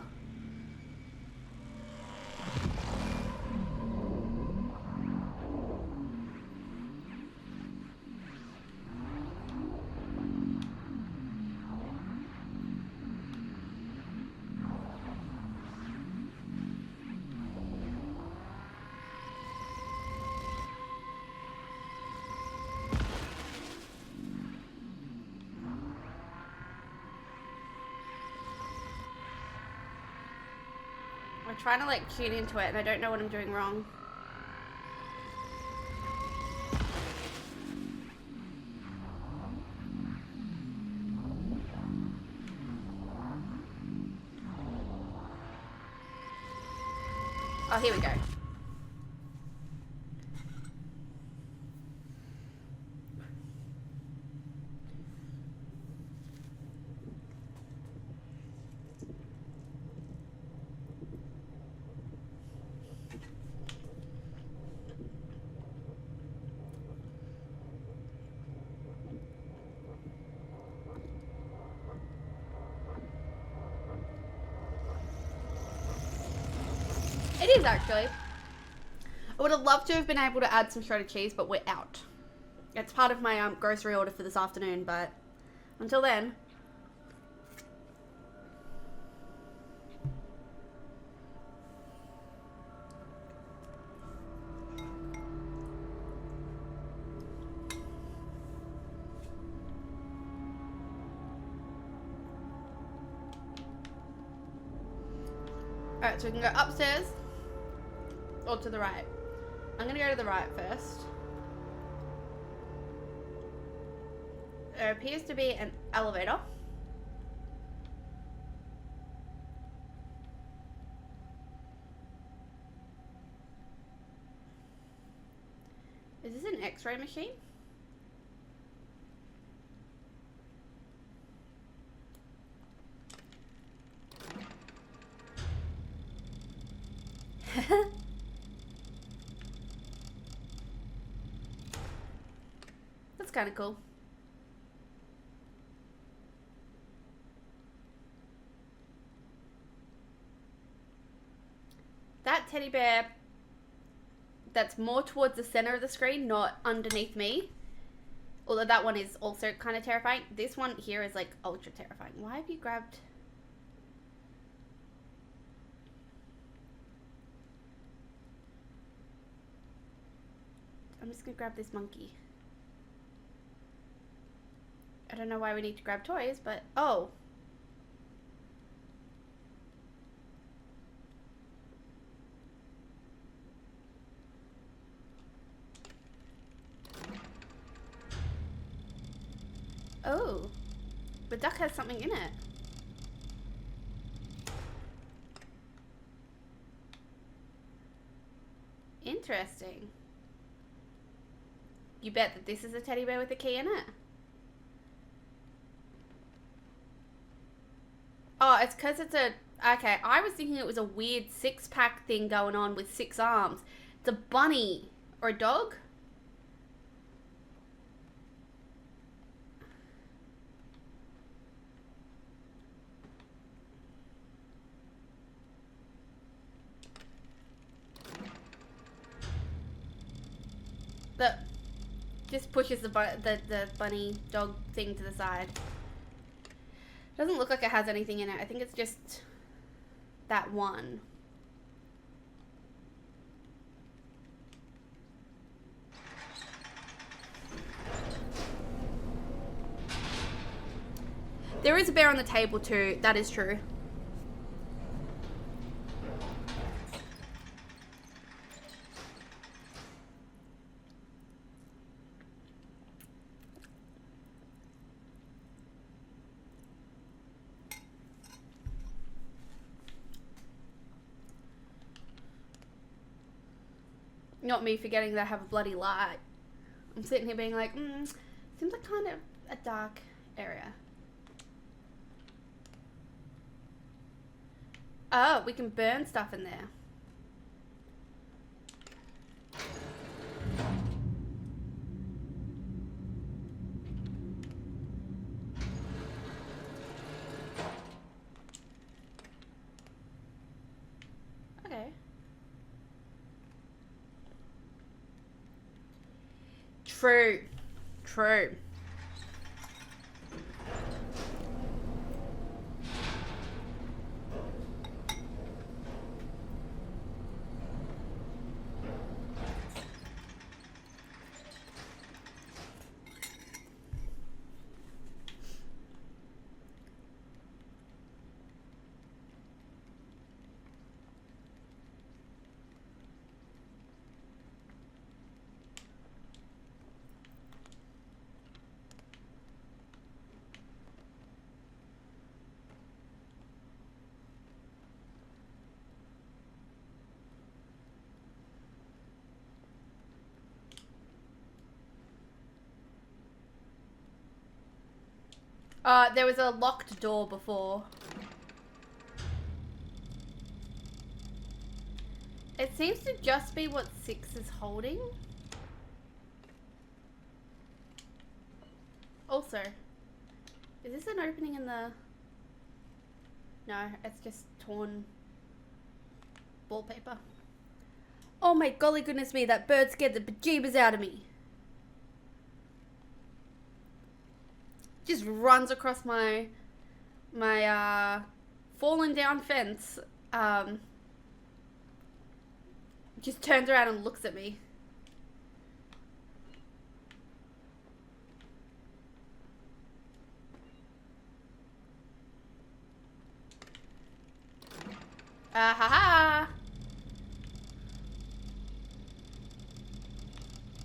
I'm trying to like tune into it and I don't know what I'm doing wrong. Oh, here we go. It is actually. I would have loved to have been able to add some shredded cheese, but we're out. It's part of my grocery order for this afternoon, but until then. Alright, so we can go upstairs or to the right. I'm gonna go to the right first. There appears to be an elevator. Is this an X-ray machine? That's kind of cool. That teddy bear that's more towards the center of the screen, not underneath me. Although that one is also kind of terrifying. This one here is like ultra terrifying. Why have you grabbed... I'm just gonna grab this monkey. I don't know why we need to grab toys, but... Oh. Oh. The duck has something in it. Interesting. You bet that this is a teddy bear with a key in it? Oh, it's because it's a... Okay, I was thinking it was a weird six-pack thing going on with 6 arms. It's a bunny. Or a dog? That just pushes the bunny dog thing to the side. Doesn't look like it has anything in it. I think it's just that one. There is a bear on the table too. That is true. Not me forgetting that I have a bloody light. I'm sitting here being like, seems like kind of a dark area. Oh, we can burn stuff in there. Okay. True. True. There was a locked door before. It seems to just be what 6 is holding. Also, is this an opening in the... No, it's just torn wallpaper. Oh my golly goodness me, that bird scared the bejeebers out of me. Just runs across my fallen down fence. Just turns around and looks at me. Ha ha!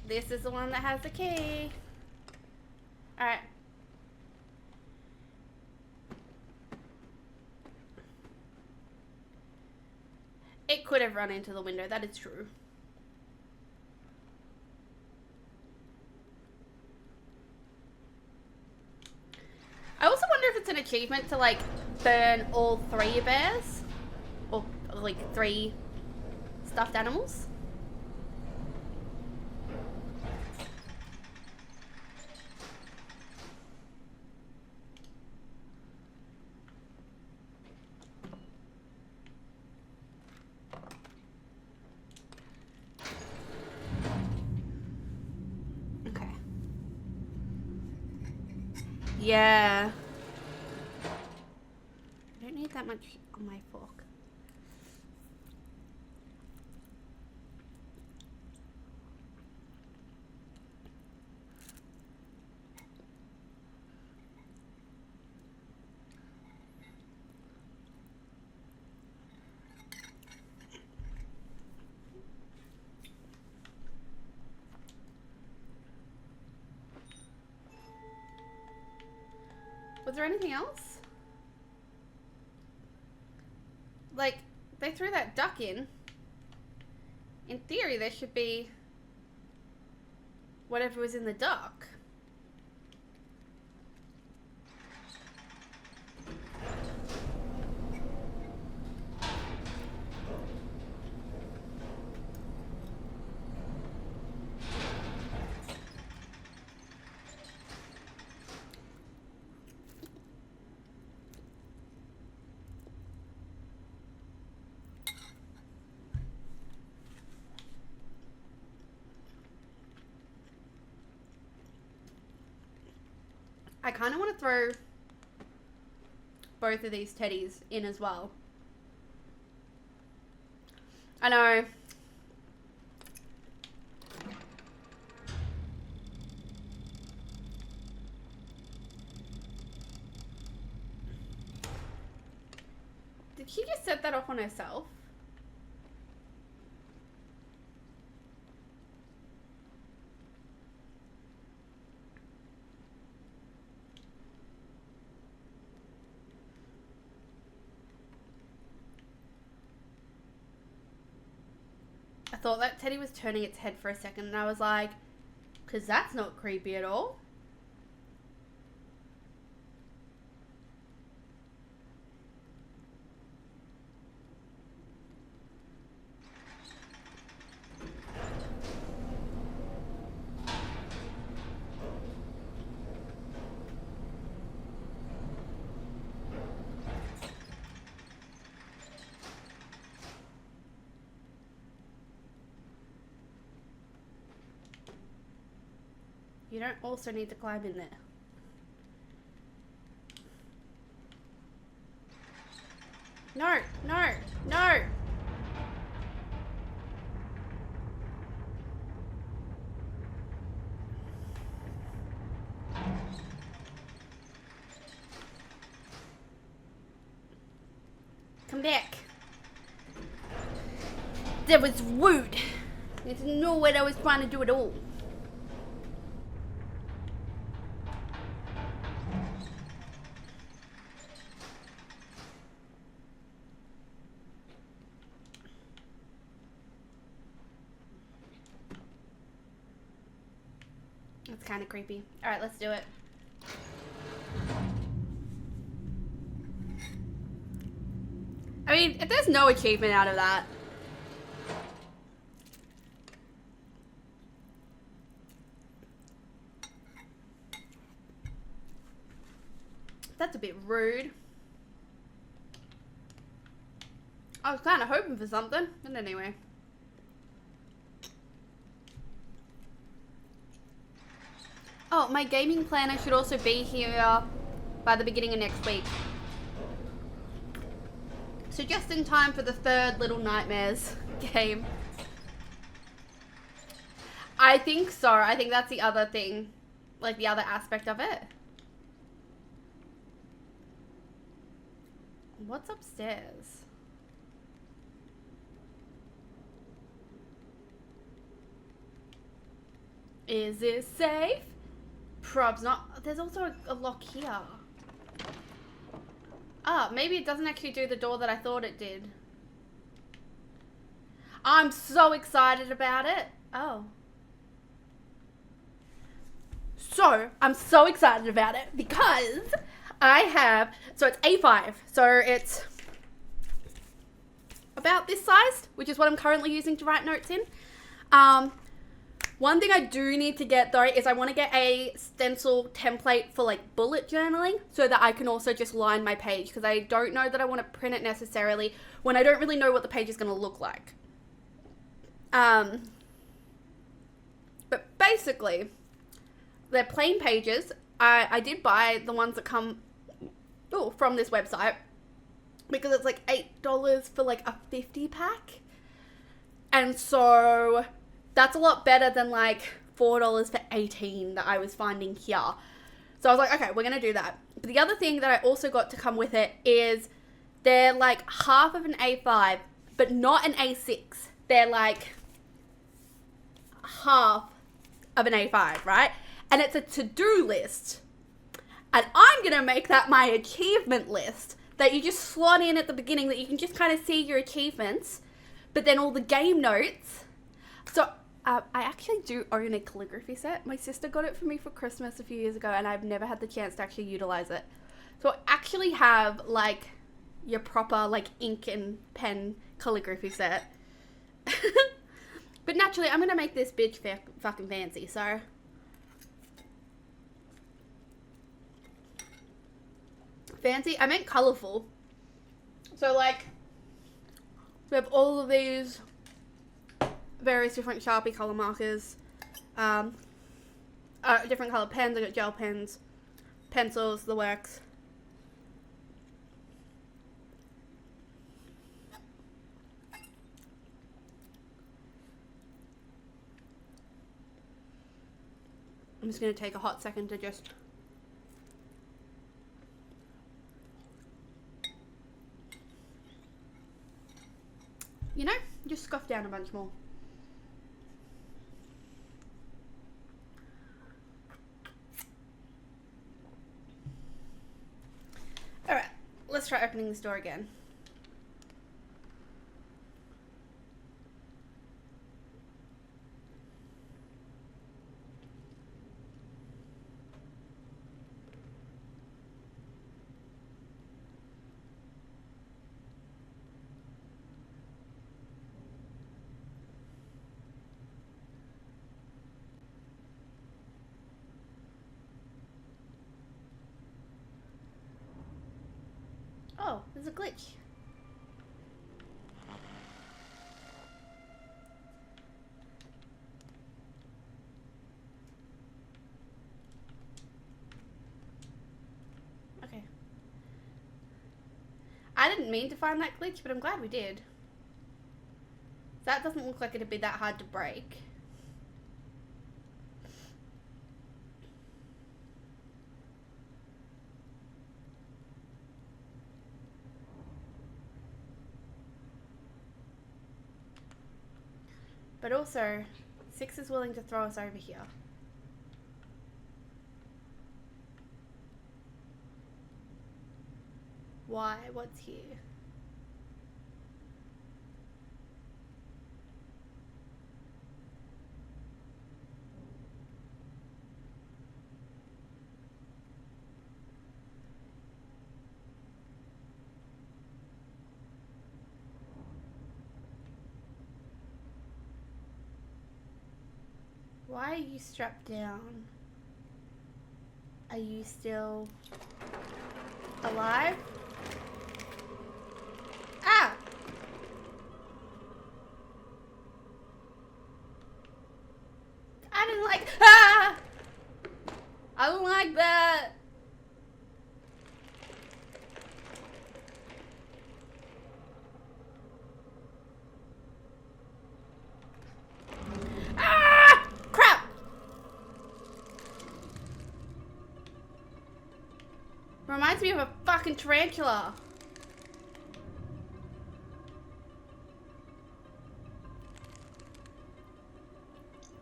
This is the one that has the key. Alright. It could have run into the window, that is true. I also wonder if it's an achievement to, like, burn all 3 bears. Or, like, 3 stuffed animals. Okay. Yeah. I don't need that much on my fork. Was there anything else? Like, they threw that duck in. In theory, there should be whatever was in the duck. I kind of want to throw both of these teddies in as well. I know. Did she just set that off on herself? I thought that teddy was turning its head for a second and I was like, because that's not creepy at all. You don't also need to climb in there. No, no, no. Come back. That was rude. There's no what I was trying to do at all. That's kind of creepy. All right, let's do it. I mean, if there's no achievement out of that. That's a bit rude. I was kind of hoping for something, but anyway. Oh, my gaming planner should also be here by the beginning of next week. So just in time for the third Little Nightmares game. I think so. I think that's the other thing. Like the other aspect of it. What's upstairs? Is this safe? Probs not. There's also a lock here. Ah, maybe it doesn't actually do the door that I thought it did. I'm so excited about it. Oh. So, I'm so excited about it because I have, so it's A5. So it's a about this size, which is what I'm currently using to write notes in. One thing I do need to get though is I want to get a stencil template for like bullet journaling so that I can also just line my page, because I don't know that I want to print it necessarily when I don't really know what the page is going to look like. But basically, they're plain pages. I did buy the ones that come from this website because it's like $8 for like a 50 pack. And so that's a lot better than like $4 for 18 that I was finding here. So I was like, okay, we're going to do that. But the other thing that I also got to come with it is they're like half of an A5, but not an A6. They're like half of an A5, right? And it's a to-do list. And I'm going to make that my achievement list that you just slot in at the beginning, that you can just kind of see your achievements, but then all the game notes. So I actually do own a calligraphy set. My sister got it for me for Christmas a few years ago, and I've never had the chance to actually utilize it. So I actually have like your proper like ink and pen calligraphy set. But naturally, I'm going to make this bitch fucking fancy, so. Fancy? I meant colourful. So like, we have all of these various different Sharpie colour markers, different colour pens. I got gel pens, pencils, the works. I'm just going to take a hot second to just just scoff down a bunch more. Alright, let's try opening this door again. Oh, there's a glitch. Okay. I didn't mean to find that glitch, but I'm glad we did. That doesn't look like it'd be that hard to break. But also, 6 is willing to throw us over here. Why? What's here? Why are you strapped down? Are you still alive? Ah! I didn't like. Ah! I don't like that. Reminds me of a fucking tarantula.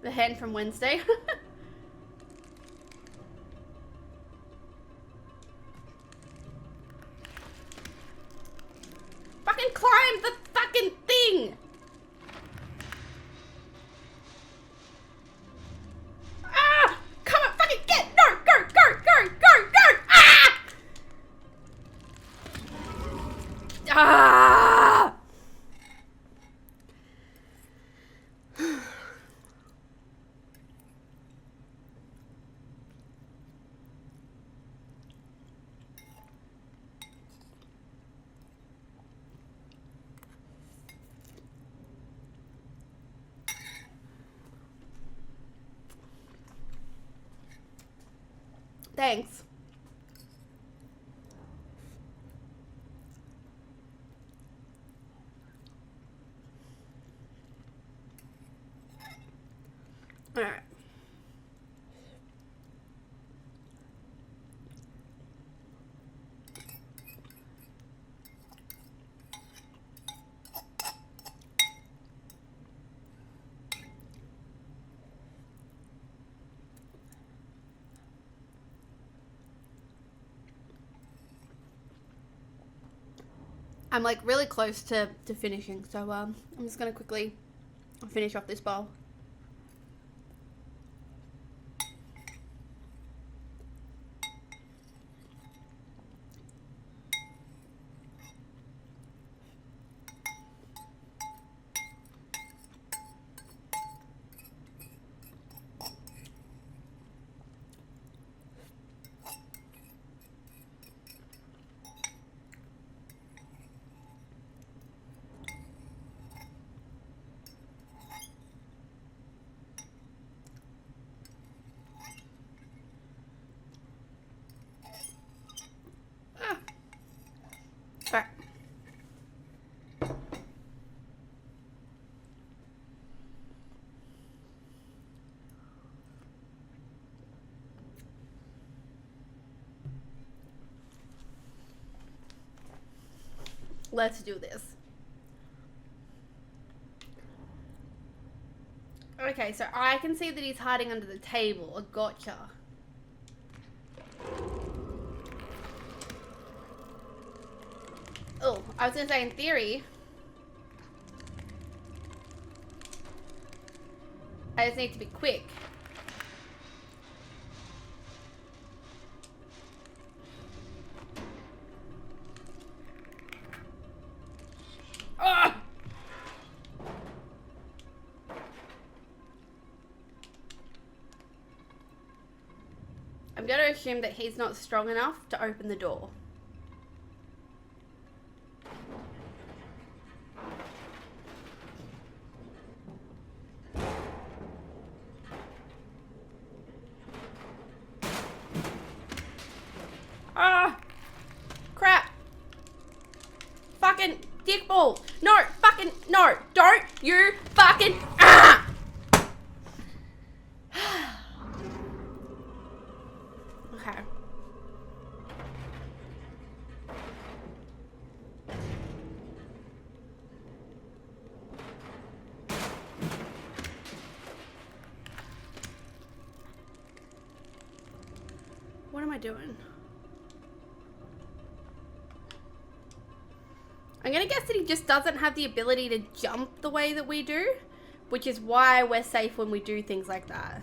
The hen from Wednesday. Fucking climb the fucking thing. Ah! Come on, fucking get! No! Go! Go! Go! Go! Go! Ah! Ah! thanks. Alright. I'm like really close to finishing, so I'm just gonna quickly finish off this bowl. Alright. Let's do this. Okay, so I can see that he's hiding under the table. A gotcha. Oh, I was gonna say in theory, I just need to be quick. Ah! I'm gonna assume that he's not strong enough to open the door. Ah! Crap! Fucking dickball! No! Fucking no! Don't you fucking ah! Okay. What am I doing? I'm gonna guess that he just doesn't have the ability to jump the way that we do, which is why we're safe when we do things like that.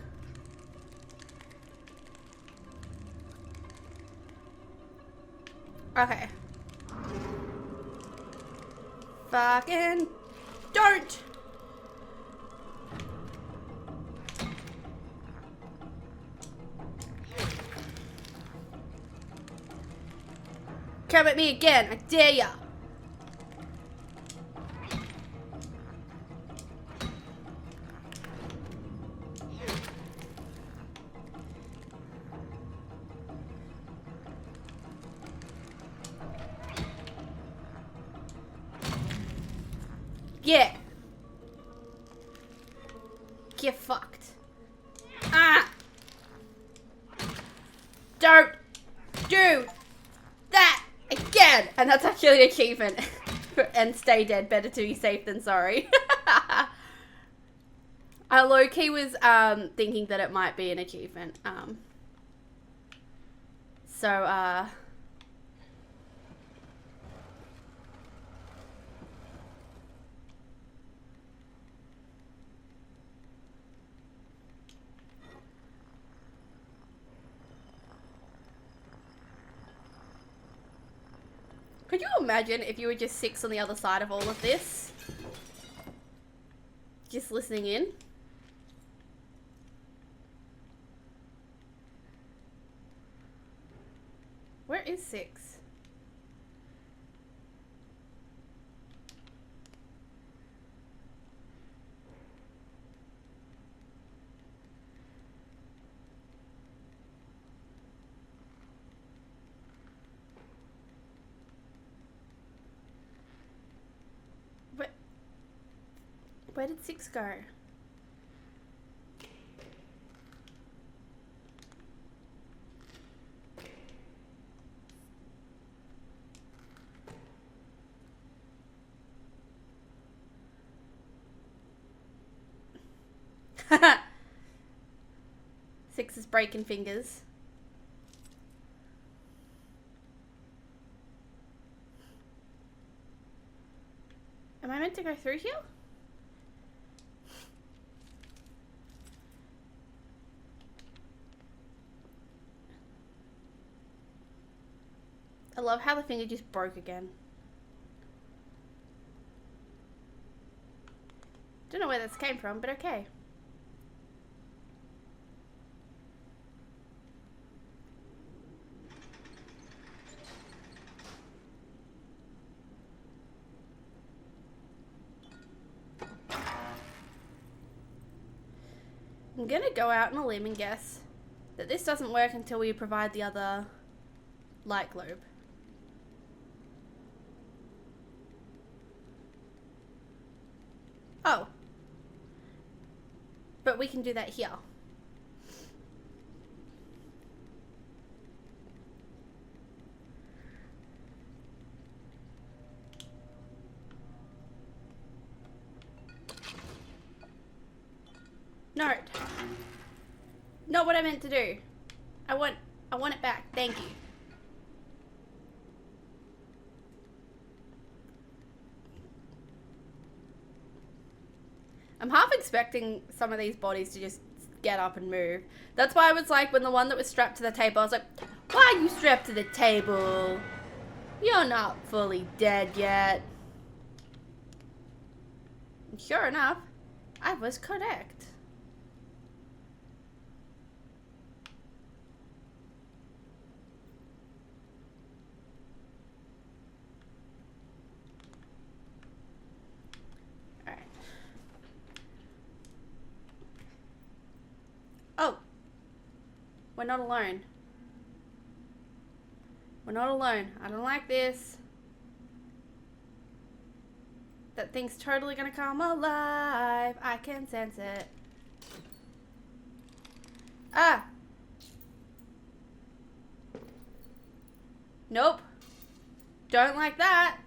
Okay. Fucking don't! Come at me again, I dare ya! Yeah. Get fucked. Ah! Don't do that again! And that's actually an achievement. And stay dead. Better to be safe than sorry. I low-key was thinking that it might be an achievement. Could you imagine if you were just 6 on the other side of all of this? Just listening in? Where is 6? Where did 6 go? Six is breaking fingers. Am I meant to go through here? I love how the finger just broke again. Don't know where this came from, but okay. I'm gonna go out on a limb and guess that this doesn't work until we provide the other light globe. Oh. But we can do that here. No. Not what I meant to do. I want it back. Thank you. I'm half expecting some of these bodies to just get up and move. That's why I was like, when the one that was strapped to the table, I was like, why are you strapped to the table? You're not fully dead yet. And sure enough, I was correct. Oh, we're not alone. We're not alone. I don't like this. That thing's totally gonna come alive. I can sense it. Ah! Nope. Don't like that.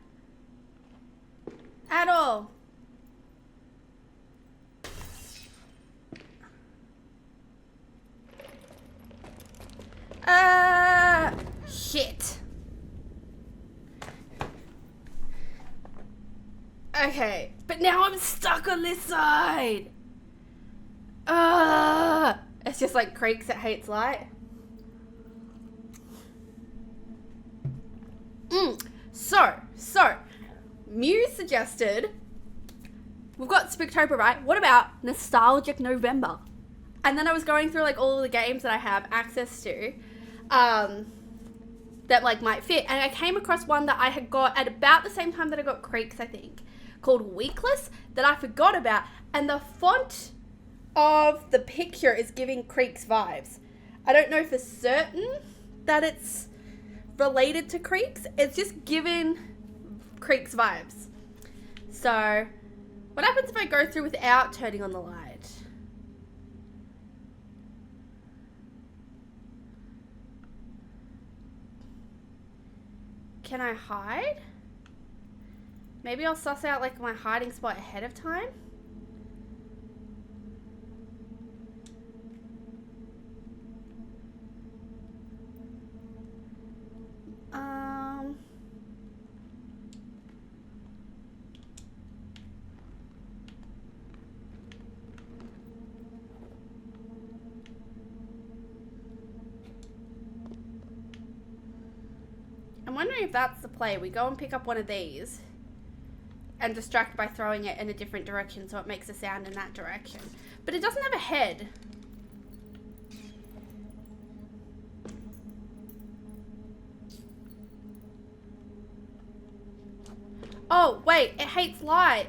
At all. Shit. Okay, but now I'm stuck on this side. It's just like creaks, it hates light. So, Mew suggested, we've got Spooktober, right? What about Nostalgic November? And then I was going through like all of the games that I have access to, that like might fit. And I came across one that I had got at about the same time that I got Creaks, I think, called Weekless, that I forgot about. And the font of the picture is giving Creaks vibes. I don't know for certain that it's related to Creaks. It's just giving Creaks vibes. So, what happens if I go through without turning on the light? Can I hide? Maybe I'll suss out like my hiding spot ahead of time. I'm wondering if that's the play. We go and pick up one of these and distract by throwing it in a different direction so it makes a sound in that direction. But it doesn't have a head. Oh, wait, it hates light.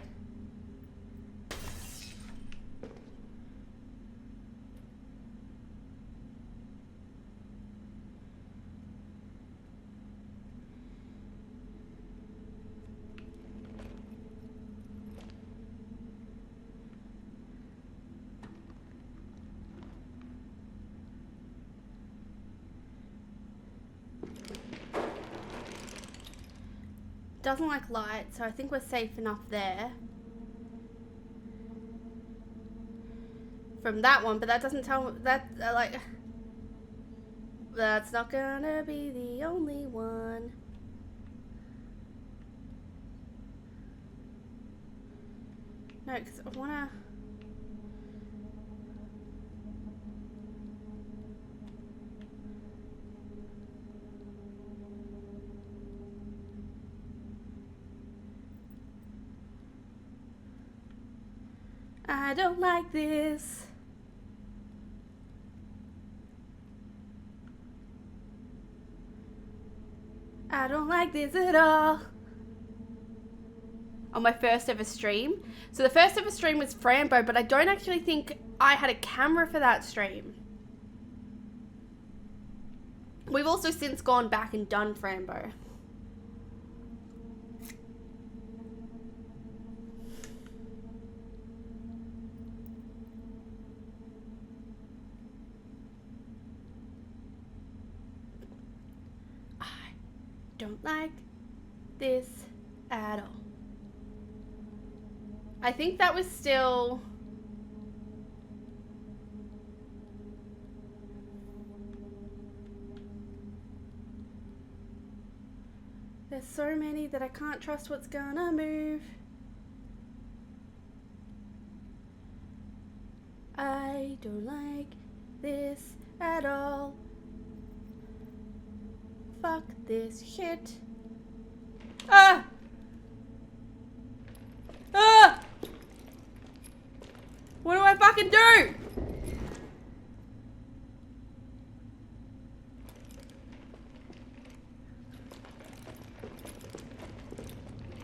doesn't like light, so I think we're safe enough there. From that one, but that doesn't tell me that, like, that's not gonna be the only one. No, because I wanna... I don't like this. I don't like this at all. On my first ever stream. So the first ever stream was Frambo, but I don't actually think I had a camera for that stream. We've also since gone back and done Frambo. I don't like this at all. I think that was still... There's so many that I can't trust what's gonna move. I don't like this at all. Fuck this shit. Ah! Ah! What do I fucking do?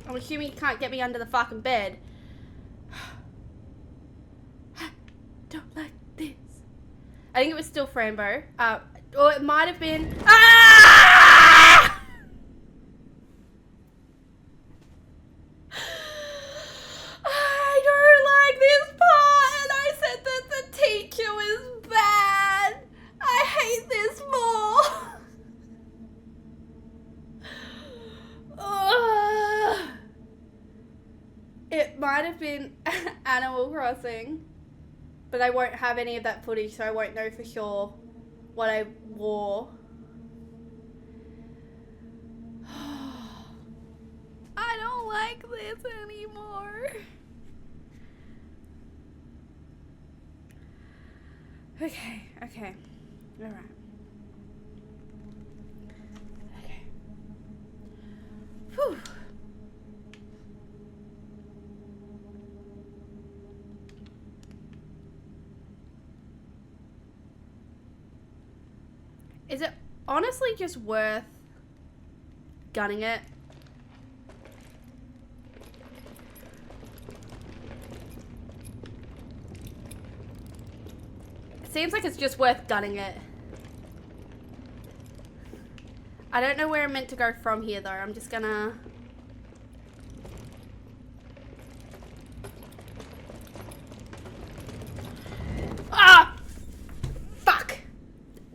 I'm assuming you can't get me under the fucking bed. Don't like this. I think it was still Frambo. Or it might have been... Ah! I don't like this part, and I said that the teacher was bad. I hate this more. It might have been Animal Crossing, but I won't have any of that footage, so I won't know for sure what I wore. I don't like this anymore. Okay, okay. Alright. Okay. Whew. Is it honestly just worth gunning it? It seems like it's just worth gunning it. I don't know where I'm meant to go from here though. I'm just gonna... Ah! Fuck!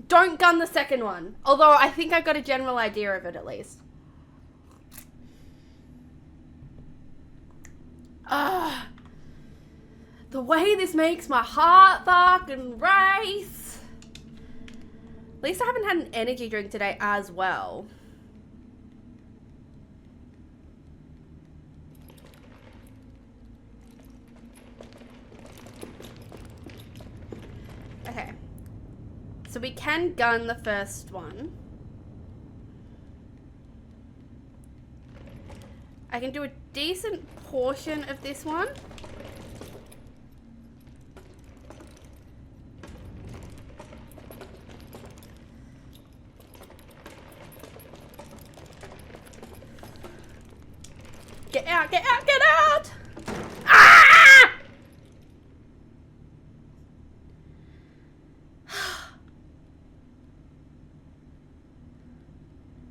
Don't gun the second one. Although I think I got a general idea of it at least. Ah! The way this makes my heart fucking race. At least I haven't had an energy drink today as well. Okay. So we can gun the first one. I can do a decent portion of this one. Get out, get out, get out! Ah!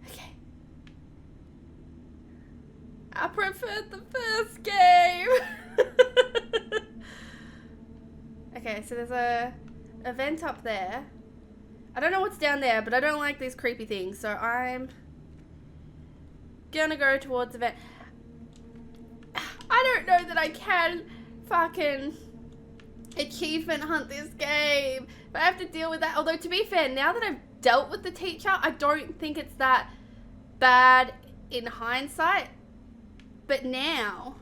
Okay. I preferred the first game. Okay, so there's a vent up there. I don't know what's down there, but I don't like these creepy things, so I'm gonna go towards the vent. I don't know that I can fucking achievement hunt this game. But I have to deal with that. Although, to be fair, now that I've dealt with the teacher, I don't think it's that bad in hindsight. But now...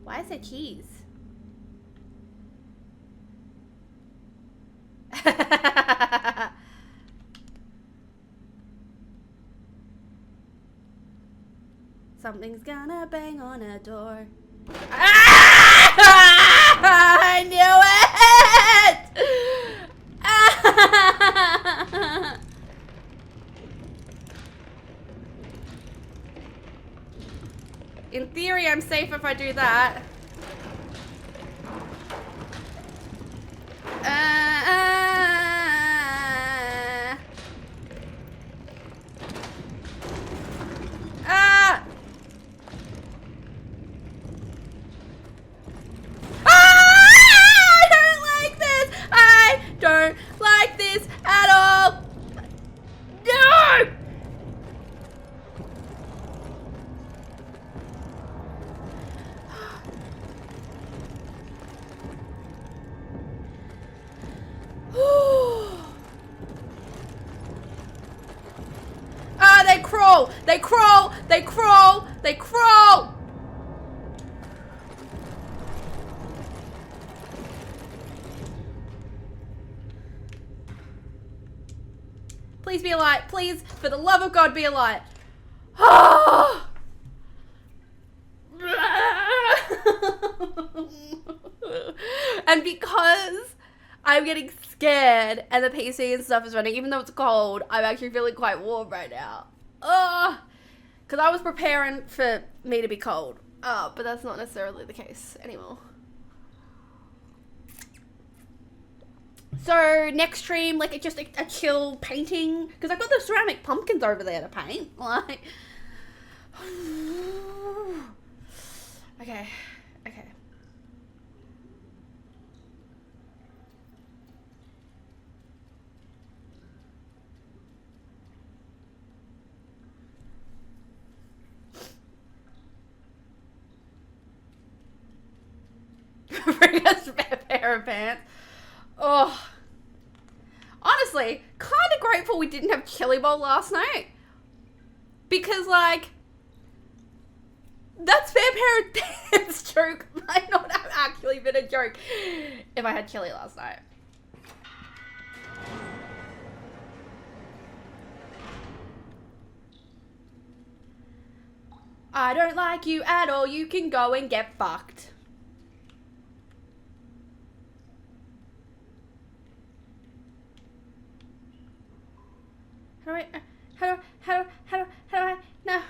Why is there cheese? Something's gonna bang on a door. Ah! I knew it! In theory, I'm safe if I do that. I don't like this at all. No! They crawl! They crawl! They crawl! They crawl! Please be a light. Please, for the love of God, be a light. And because I'm getting scared and the PC and stuff is running, even though it's cold, I'm actually feeling quite warm right now. Because I was preparing for me to be cold. But that's not necessarily the case anymore. So next stream, like, it's just a chill painting, because I've got those ceramic pumpkins over there to paint. Like, okay. Bring us a pair of pants. Oh, honestly, kind of grateful we didn't have chili bowl last night, because, like, that's fair pair of pants joke might not have actually been a joke if I had chili last night. I don't like you at all. You can go and get fucked. How do I, no.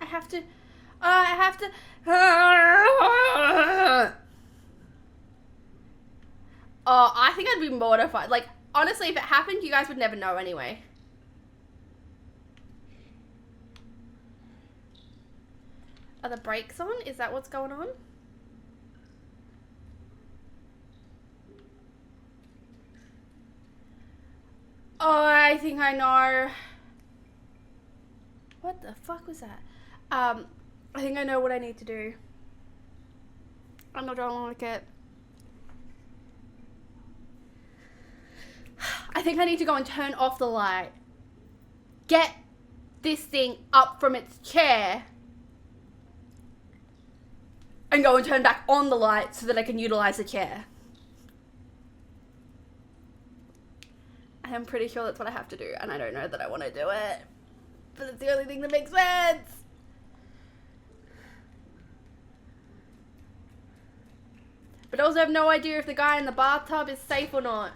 I have to, oh, I think I'd be mortified. Like, honestly, if it happened, you guys would never know anyway. Are the brakes on? Is that what's going on? Oh, I think I know. What the fuck was that? I think I know what I need to do. I'm not gonna like it. I think I need to go and turn off the light. Get this thing up from its chair. And go and turn back on the light so that I can utilize the chair. I'm pretty sure that's what I have to do, and I don't know that I want to do it. But it's the only thing that makes sense. But I also have no idea if the guy in the bathtub is safe or not.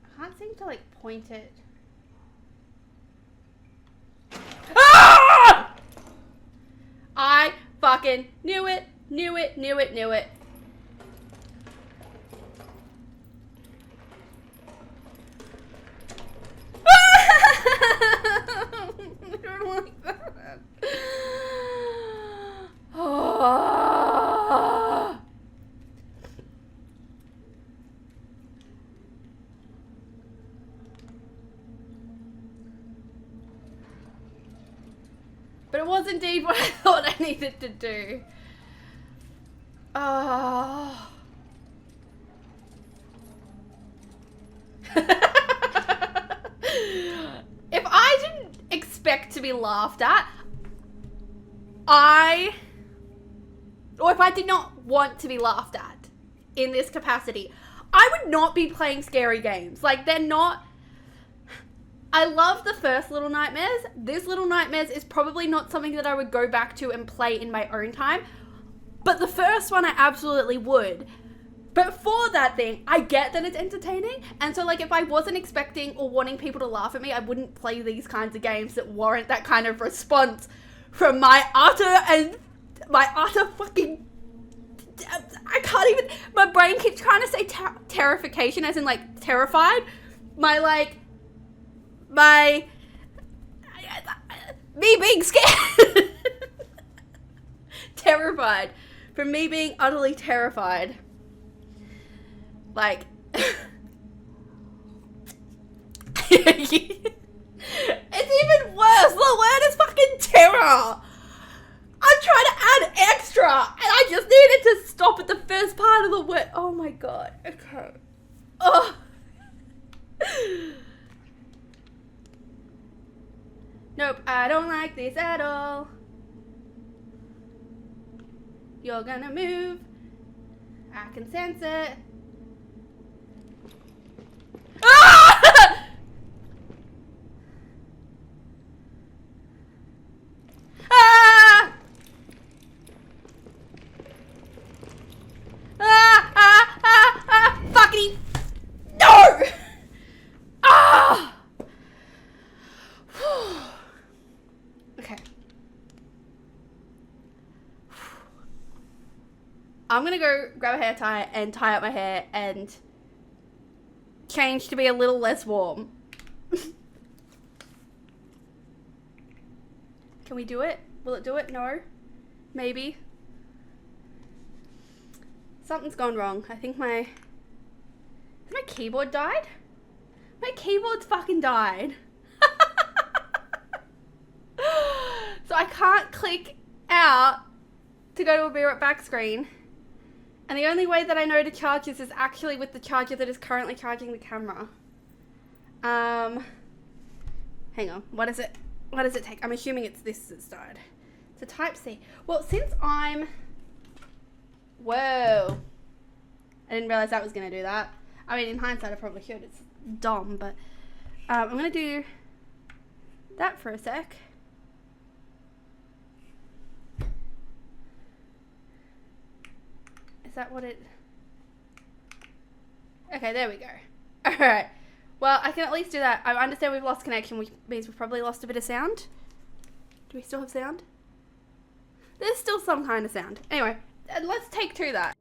I can't seem to, like, point it. Ah! I fucking knew it, knew it, knew it, knew it. I don't like that. Oh. But it was indeed what I thought I needed to do. Oh. If I didn't expect to be laughed at, or if I did not want to be laughed at in this capacity, I would not be playing scary games. Like, they're not... I love the first Little Nightmares. This Little Nightmares is probably not something that I would go back to and play in my own time. But the first one I absolutely would. But for that thing, I get that it's entertaining. And so, like, if I wasn't expecting or wanting people to laugh at me, I wouldn't play these kinds of games that warrant that kind of response from my utter fucking... I can't even... My brain keeps trying to say terrification, as in, like, terrified. Me being scared. Terrified. From me being utterly terrified. Like, it's even worse. The word is fucking terror. I'm trying to add extra, and I just needed to stop at the first part of the word. Oh my god. Okay. Oh. Nope, I don't like this at all. You're gonna move. I can sense it. Ah! Ah! Ah! Ah! Ah! Ah! Fucking no! Ah! Okay. I'm gonna go grab a hair tie and tie up my hair and change to be a little less warm. Can we do it? Will it do it? No? Maybe? Something's gone wrong. I think my keyboard died? My keyboard's fucking died. So I can't click out to go to a be right back screen. And the only way that I know to charge this is actually with the charger that is currently charging the camera. Hang on. What does it take? I'm assuming it's this that's died. It's a Type C. Well, since I'm... Whoa. I didn't realize that was going to do that. I mean, in hindsight, I probably should. It's dumb, but... I'm going to do that for a sec. Is that what it... Okay, there we go. Alright. Well, I can at least do that. I understand we've lost connection, which means we've probably lost a bit of sound. Do we still have sound? There's still some kind of sound. Anyway, let's take two that.